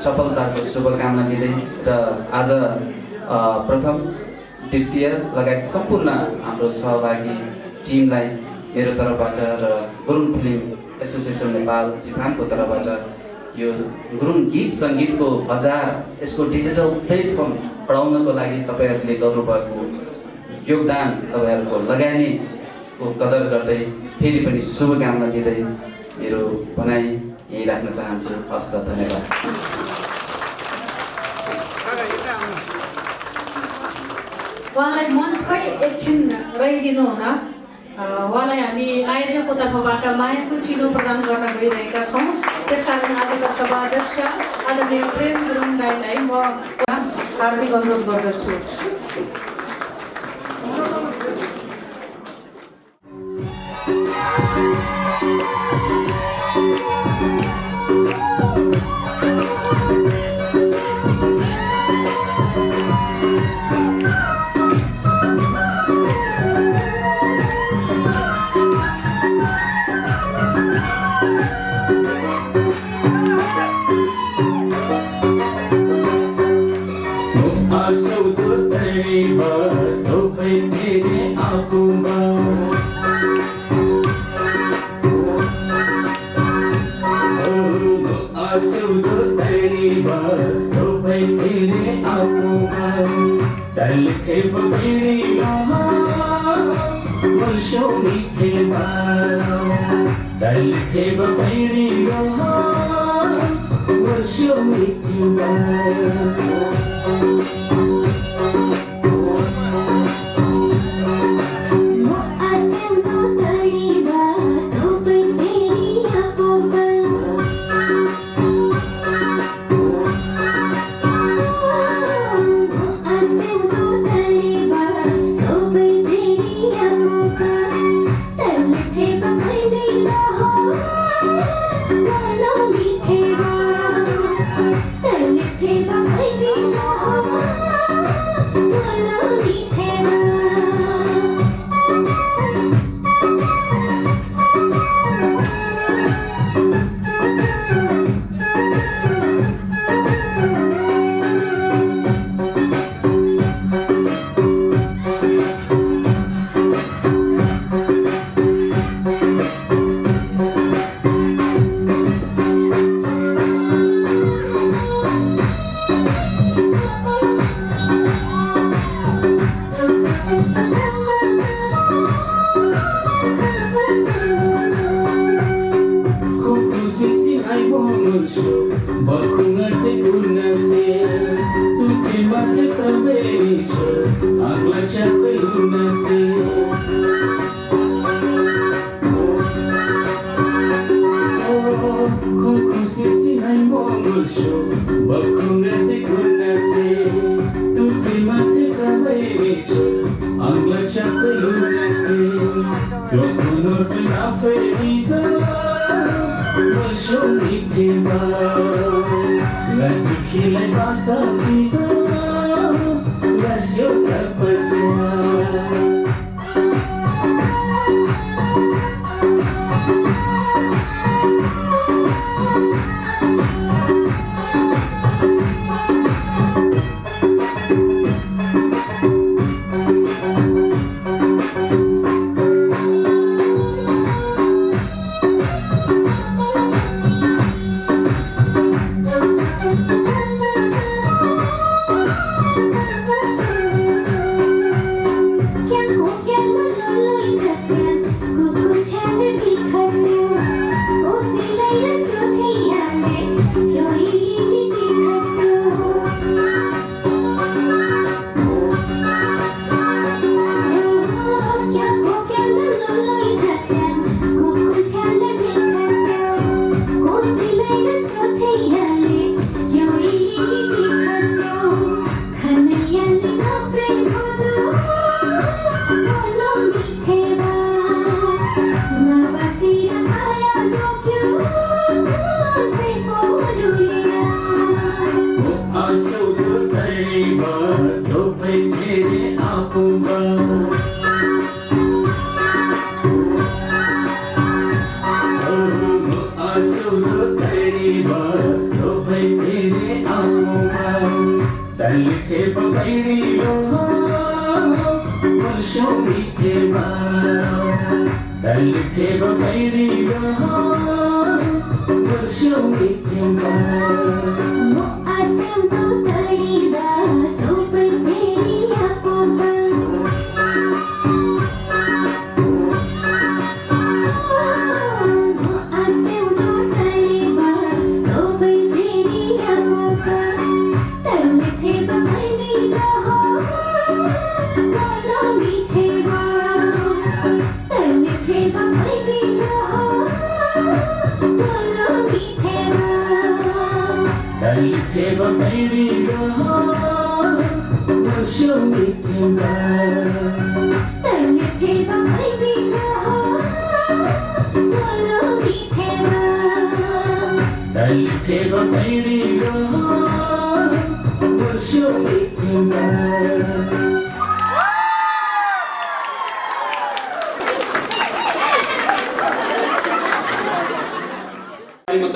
सफलताको शुभकामना दिँदै र आज प्रथम द्वितीय लगायत सम्पूर्ण हाम्रो सहभागी टिमलाई मेरो तर्फबाट र गुरुङ फिल्म एसोसिएसन नेपाल चितवनको तर्फबाट यो गुरुङ गीत सङ्गीतको बजार, यसको डिजिटल प्लेटफर्म बढाउनको लागि तपाईँहरूले गर्नुभएको योगदान, तपाईँहरूको लगानीको कदर गर्दै फेरि पनि शुभकामना दिँदै मेरो भनाइ यही राख्न चाहन्छु। हस्त धन्यवाद। उहाँलाई मञ्चमै एकछिन रहिदिनु हुन। उहाँलाई हामी आयोजकको तर्फबाट मायाको चिनो प्रदान गर्न गइरहेका छौँ। त्यसकारण आजका सभाध्यक्ष आदरणीय प्रेम गुरुङ दाइलाई म हार्दिक अनुरोध गर्दछु। Hey,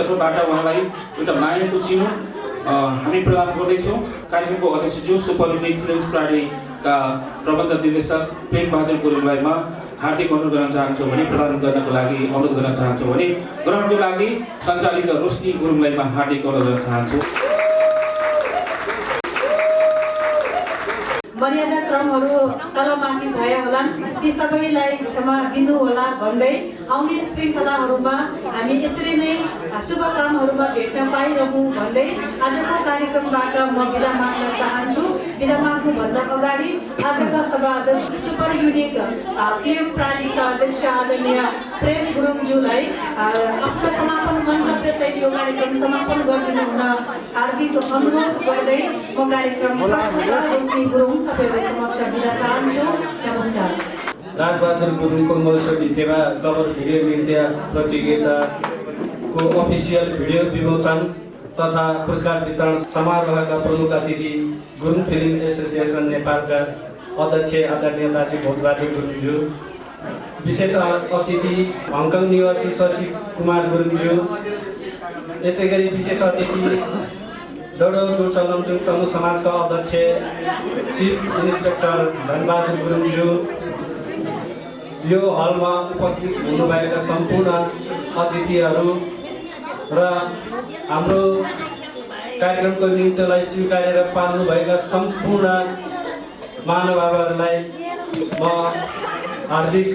तर्फबाट उहाँलाई एउटा मायाको चिनो हामी प्रदान गर्दैछौँ। कार्यक्रमको अध्यक्षज्यू सुपर युनिक फिल्म्स प्राडीका प्रबन्ध निर्देशक प्रेम बहादुर गुरुङलाई म हार्दिक अनुरोध गर्न चाहन्छु भने प्रदान गर्नको लागि अनुरोध गर्न चाहन्छु भने ग्रहणको लागि सञ्चालिका रोशनी गुरुङलाई म हार्दिक अनुरोध गर्न चाहन्छु। मर्यादा क्रमहरू तलमाथि भए होलान् ती सबैलाई क्षमा दिनु होला भन्दै आउने श्रृङ्खलाहरूमा हामी यसरी नै शुभ कामहरूमा भेट्न पाइरहौँ भन्दै आजको कार्यक्रमबाट म बिदा माग्न चाहन्छु। बिदा माग्नुभन्दा अगाडि आजका सभा अध्यक्ष सुपर युनिक फिल्म प्राडीका अध्यक्ष आदरणीय प्रेम गुरुङज्यूलाई आफ्नो समापन मन्तव्य सहित यो कार्यक्रम समापन गरिदिनु हुन हार्दिक अनुरोध गर्दै म कार्यक्रम रोशनी गुरुङ तपाईहरु समक्ष बिदा चाहन्छु। नमस्कार। राजबहादुर गुरुङको महोत्सव भित्तिमा कभर भिडियो नृत्य प्रतियोगिताको अफिसियल भिडियो विमोचन तथा पुरस्कार वितरण समारोहका प्रमुख अतिथि गुरुङ फिल्म एसोसिएसन नेपालका अध्यक्ष आदरणीय दाजु भोजबहादुर गुरुङज्यू, विशेष अतिथि हङकङ निवासी शशि कुमार गुरुङज्यू, यसै गरी विशेष अतिथि डोडो चलमजुङ तमु समाजका अध्यक्ष चिफ इन्सपेक्टर धनबहादुर गुरुङज्यू, यो हलमा उपस्थित हुनुभएका सम्पूर्ण अतिथिहरू र हाम्रो कार्यक्रमको निमित्तलाई स्वीकारेर पाल्नुभएका सम्पूर्ण महानुभावहरूलाई म हार्दिक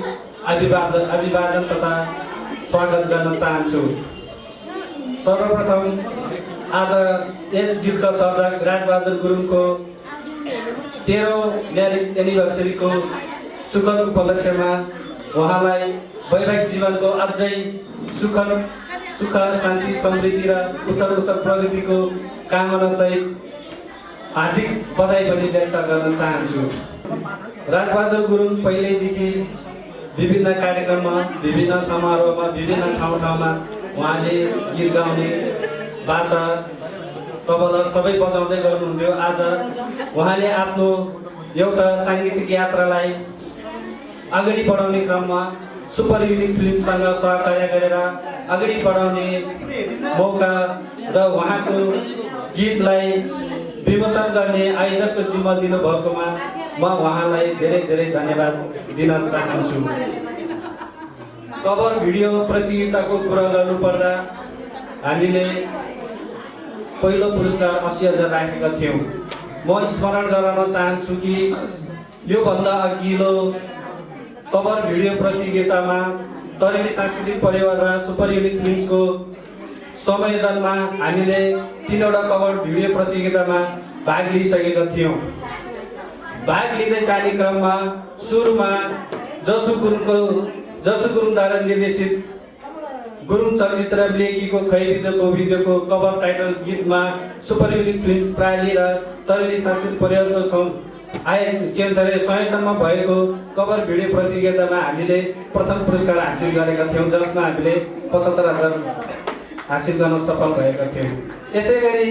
अभिवादन तथा स्वागत गर्न चाहन्छु। सर्वप्रथम आज यस गीतका सर्जक राजबहादुर गुरुङको 13औं म्यारेज एनिभर्सरीको सुखद उपलक्ष्यमा उहाँलाई वैवाहिक जीवनको अझै सुख शान्ति समृद्धि र उत्तर प्रगतिको कामनासहित हार्दिक बधाई पनि व्यक्त गर्न चाहन्छु। राजबहादुर गुरुङ पहिल्यैदेखि विभिन्न कार्यक्रममा, विभिन्न समारोहमा, विभिन्न ठाउँमा उहाँले गीत गाउने, बाजा, तबला सबै बजाउँदै गर्नुहुन्थ्यो। आज उहाँले आफ्नो एउटा साङ्गीतिक यात्रालाई अगाडि बढाउने क्रममा सुपर युनिक फिल्मसँग सहकार्य गरेर अगाडि बढाउने मौका र उहाँको गीतलाई विमोचन गर्ने आयोजकको जिम्मा दिनुभएकोमा म उहाँलाई धेरै धेरै धन्यवाद दिन चाहन्छु। कभर भिडियो प्रतियोगिताको कुरा गर्नुपर्दा हामीले पहिलो पुरस्कार 80,000 राखेका थियौँ। म स्मरण गराउन चाहन्छु कि योभन्दा अघिल्लो कभर भिडियो प्रतियोगितामा तरेली सांस्कृतिक परिवार र सुपर युनिक फिल्म्सको संयोजनमा हामीले 3वटा कभर भिडियो प्रतियोगितामा भाग लिइसकेका थियौँ। भाग लिँदै जाने क्रममा सुरुमा जसु गुरुङद्वारा निर्देशित गुरुङ चलचित्र लेखीको भिडियोको कभर टाइटल गीतमा सुपर युनिक फिल्म्स प्राली र तरेली सांस्कृतिक परिवारको संयोजनमा भएको कभर भिडियो प्रतियोगितामा हामीले प्रथम पुरस्कार हासिल गरेका थियौँ, जसमा हामीले 75,000 हासिल गर्न सफल भएका थियौँ। यसै गरी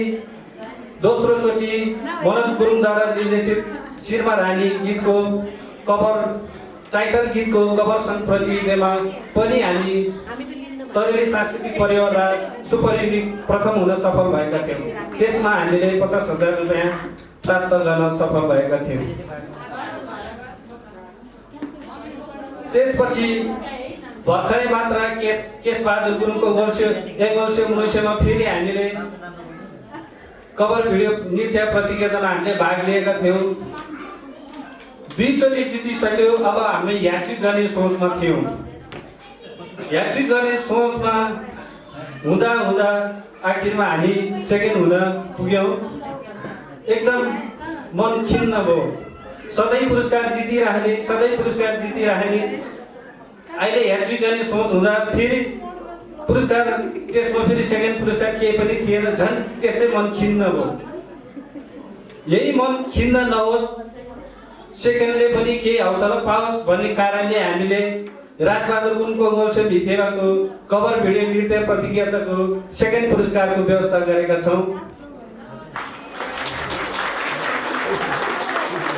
दोस्रो चोटि मनोज गुरुङद्वारा निर्देशित शिरमा रानी गीतको कभर टाइटल गीतको कभर सङ्ग प्रतियोगितामा पनि हामी तरेली सांस्कृतिक परिवार र सुपर युनिक प्रथम हुन सफल भएका थियौँ। त्यसमा हामीले 50,000 रुपियाँ प्राप्त गर्न सफल भएका थियौँ। त्यसपछि भर्खरै मात्र केशबहादुर गुरुङको गोल्से फेरि हामीले कभर भिडियो नृत्य प्रतियोगितामा हामीले भाग लिएका थियौँ। 2 चोटि जितिसक्यो। अब हामी ह्याट्रिक गर्ने सोचमा थियौँ। ह्याट्रिक गर्ने सोचमा हुँदा आखिरमा हामी सेकेन्ड हुन पुग्यौँ। एकदम मन खिन्न भयो। सधैँ पुरस्कार जितिरहने अहिले ह्याट्रिक गर्ने सोच हुँदा फेरि पुरस्कार, त्यसमा फेरि सेकेन्ड पुरस्कार केही पनि थिएन। झन् त्यसै मन खिन्न भयो। यही मन खिन्न नहोस्, सेकेन्डले पनि केही हौसला पाओस् भन्ने कारणले हामीले राजबहादुर गुरुङको गोल्से भिथेवाको कभर भिडियो नृत्य प्रतियोगिताको सेकेन्ड पुरस्कारको व्यवस्था गरेका छौँ।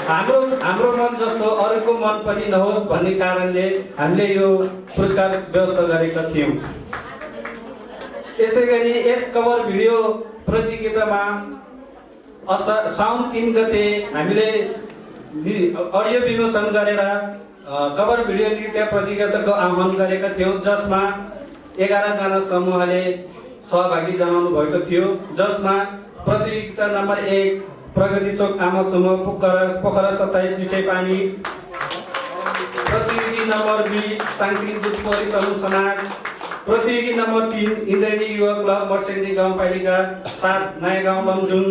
हाम्रो मन जस्तो अरूको मन पनि नहोस् भन्ने कारणले हामीले यो पुरस्कार व्यवस्था गरेका थियौँ। यसै गरी यस कभर भिडियो प्रतियोगितामा साउन 3 गते हामीले अडियो विमोचन गरेर कभर भिडियो नृत्य प्रतियोगिताको आह्वान गरेका थियौँ, जसमा 11 जना समूहले सहभागी जनाउनु भएको थियो। जसमा प्रतियोगिता नम्बर 1 प्रगति चोक आमा समूह पोखरा 27 लिटेपानी, प्रतियोगी नम्बर 2 ताङतिङ दुधपोरी तनु समाज, प्रतियोगी नम्बर 3 इन्द्रेणी युवा क्लब मर्सेन्डी गाउँपालिका 7 नयाँ गाउँ लमजुङ,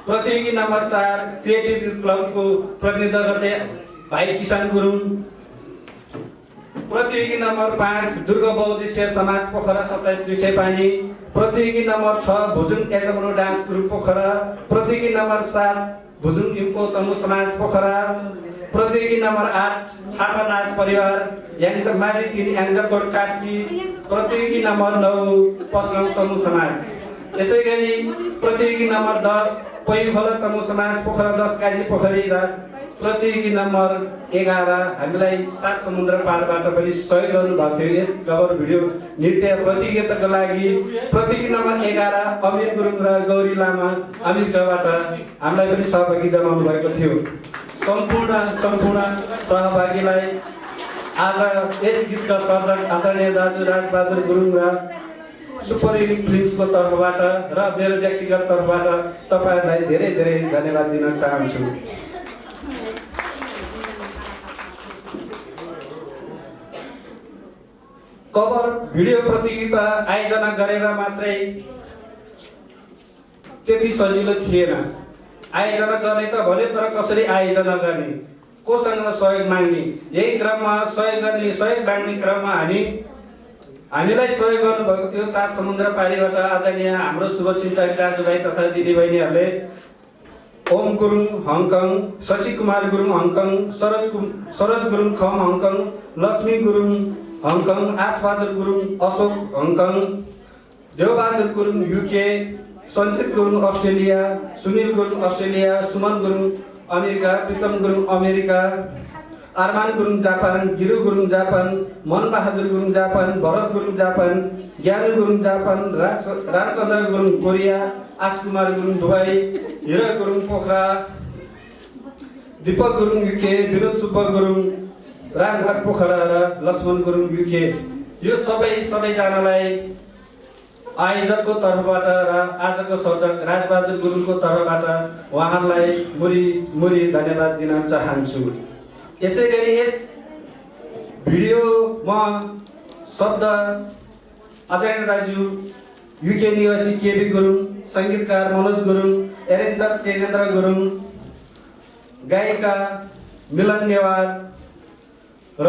प्रतियोगी नम्बर 4 क्रिएटिभ युथ क्लबको प्रतिनिधित्व गर्दै भाइ किसान गुरुङ, प्रतियोगी नम्बर 5 दुर्गा बौद्ध शेर समाज पोखरा 27 लिटेपानी, प्रतियोगी number 6 Bhujung एजमरो dance group Pokhara, प्रतियोगी नम्बर 7 भुजुङ इम्पो तमु समाज पोखरा, प्रतियोगी नम्बर 8 छापा नाच परिवार माथि 3 याङ्जकोट कास्की, प्रतियोगी नम्बर 9 पसगाउँ तमु समाज। यसै गरी प्रतियोगी नम्बर 10 पैखोला तमु समाज पोखरा 10 काजी पोखरी र प्रतियोगी नम्बर 11 हामीलाई 7 समुद्र पारबाट पनि सहयोग गर्नुभएको थियो। यस कभर भिडियो नृत्य प्रतियोगिताको लागि प्रतियोगी नम्बर 11 अमिर गुरुङ र गौरी लामा अमेरिकाबाट हामीलाई पनि सहभागी जनाउनु भएको थियो। सम्पूर्ण सहभागीलाई आज यस गीतका सर्जक आदरणीय दाजु राजबहादुर गुरुङ र सुपर युनिक फिल्म्सको तर्फबाट र मेरो व्यक्तिगत तर्फबाट तपाईँहरूलाई धेरै धेरै धन्यवाद दिन चाहन्छु। कभर भिडियो प्रतियोगिता आयोजना गरेर मात्रै त्यति सजिलो थिएन। आयोजना गर्ने त भने तर कसरी आयोजना गर्ने, कोसँग सहयोग माग्ने, यही क्रममा सहयोग माग्ने क्रममा हामीलाई सहयोग गर्नुभएको थियो। 7 समुद्र पारीबाट आदरणीय हाम्रो शुभचिन्तक दाजुभाइ तथा दिदीबहिनीहरूले Om Gurung Hong Kong, Shashi Kumar Gurung Hong Kong, Saroj Gurung Kham Hong Kong, Laxmi Gurung Hong Kong, Asbahadur Gurung Ashok Hong Kong, Devbahadur Gurung UK, Sanchit Gurung Australia, Sunil Gurung Australia, Suman Gurung America, Pritam Gurung America, Arman Gurung Japan, Giru Gurung Japan, Manbahadur Gurung Japan, Bharat Gurung Japan, Gyanu Gurung Japan, Ramchandra Gurung Korea, Ashkumar Gurung Dubai, Hira Gurung Pokhara, Deepak Gurung UK, Vinod Subba Gurung Ramghat Pokhara र लक्ष्मण गुरुङ UK। यो सबैजनालाई आयोजकको तर्फबाट र आजको सर्जक राजबहादुर गुरुङको तर्फबाट उहाँहरूलाई मुरी धन्यवाद दिन चाहन्छु। यसै गरी यस भिडियोमा शब्द आदरणीय दाजु UK निवासी केबी गुरुङ, सङ्गीतकार मनोज गुरुङ, एरेन्जर तेजेन्द्र गुरुङ, गायिका मिलन नेवार र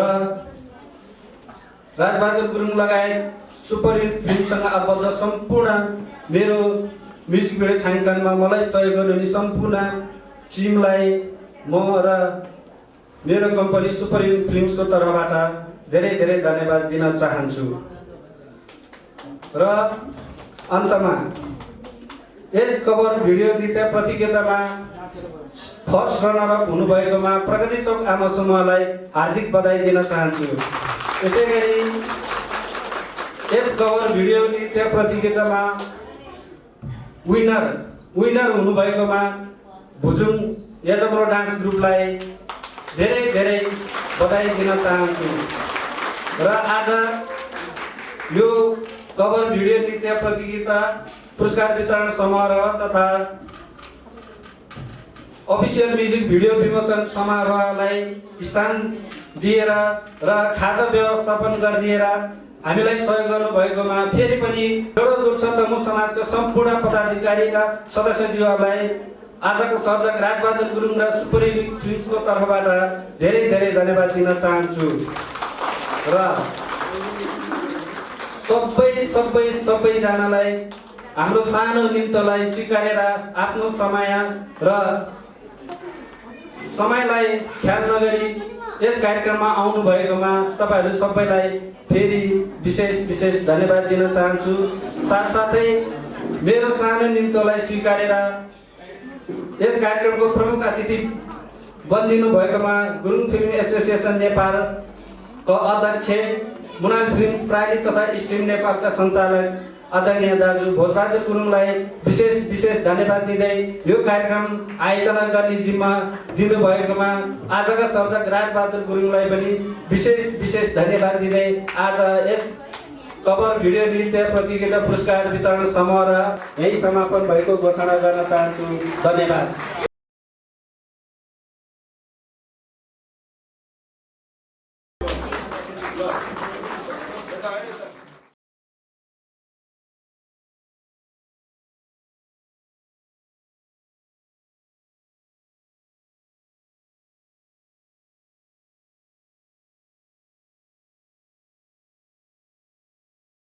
राजबहादुर गुरुङ लगायत सुपर हिट फिल्मसँग आबद्ध सम्पूर्ण मेरो म्युजिक भिडियो छायाङ्कनमा मलाई सहयोग गर्ने सम्पूर्ण टिमलाई म र मेरो कम्पनी सुपर हिट फिल्म्सको तर्फबाट धेरै धेरै धन्यवाद दिन चाहन्छु। र अन्तमा यस कभर भिडियो नृत्य प्रतियोगितामा फर्स्ट रनर अप हुनुभएकोमा प्रगति चौक आमा समूहलाई हार्दिक बधाई दिन चाहन्छु। यसै गरी यस कभर भिडियो नृत्य प्रतियोगितामा विनर हुनुभएकोमा भुजुङ यजम्रो डान्स ग्रुपलाई धेरै धेरै बधाई दिन चाहन्छु। र आज यो कभर भिडियो नृत्य प्रतियोगिता पुरस्कार वितरण समारोह तथा अफिसियल म्युजिक भिडियो विमोचन समारोहलाई स्थान दिएर र खाजा व्यवस्थापन गरिदिएर हामीलाई सहयोग गर्नुभएकोमा फेरि पनि जोडोदुर्छ तमु समाजको सम्पूर्ण पदाधिकारी र सदस्यज्यूहरूलाई आजको सर्जक राजबहादुर गुरुङ र सुपर हिट फिल्म्सको तर्फबाट धेरै धेरै धन्यवाद दिन चाहन्छु। र सबैजनालाई हाम्रो सानो निम्तोलाई स्वीकारेर आफ्नो समयलाई ख्याल नगरी यस कार्यक्रममा आउनु भएकोमा तपाईहरु सबैलाई फेरि विशेष धन्यवाद दिन चाहन्छु। साथसाथै मेरो सानो निम्तोलाई स्वीकारेर यस कार्यक्रमको प्रमुख अतिथि बनिनु भएकोमा गुरुङ फिल्म एसोसिएसन नेपालको अध्यक्ष, मुनाल फिल्म्स प्राली तथा स्ट्रिम नेपालका सञ्चालक आदरणीय दाजु भोजबहादुर गुरुङलाई विशेष धन्यवाद दिँदै यो कार्यक्रम आयोजना गर्ने जिम्मा दिनुभएकोमा आजका सर्जक राजबहादुर गुरुङलाई पनि विशेष धन्यवाद दिँदै आज यस कभर भिडियो नृत्य प्रतियोगिता पुरस्कार वितरण समारोह यही समापन भएको घोषणा गर्न चाहन्छु। धन्यवाद।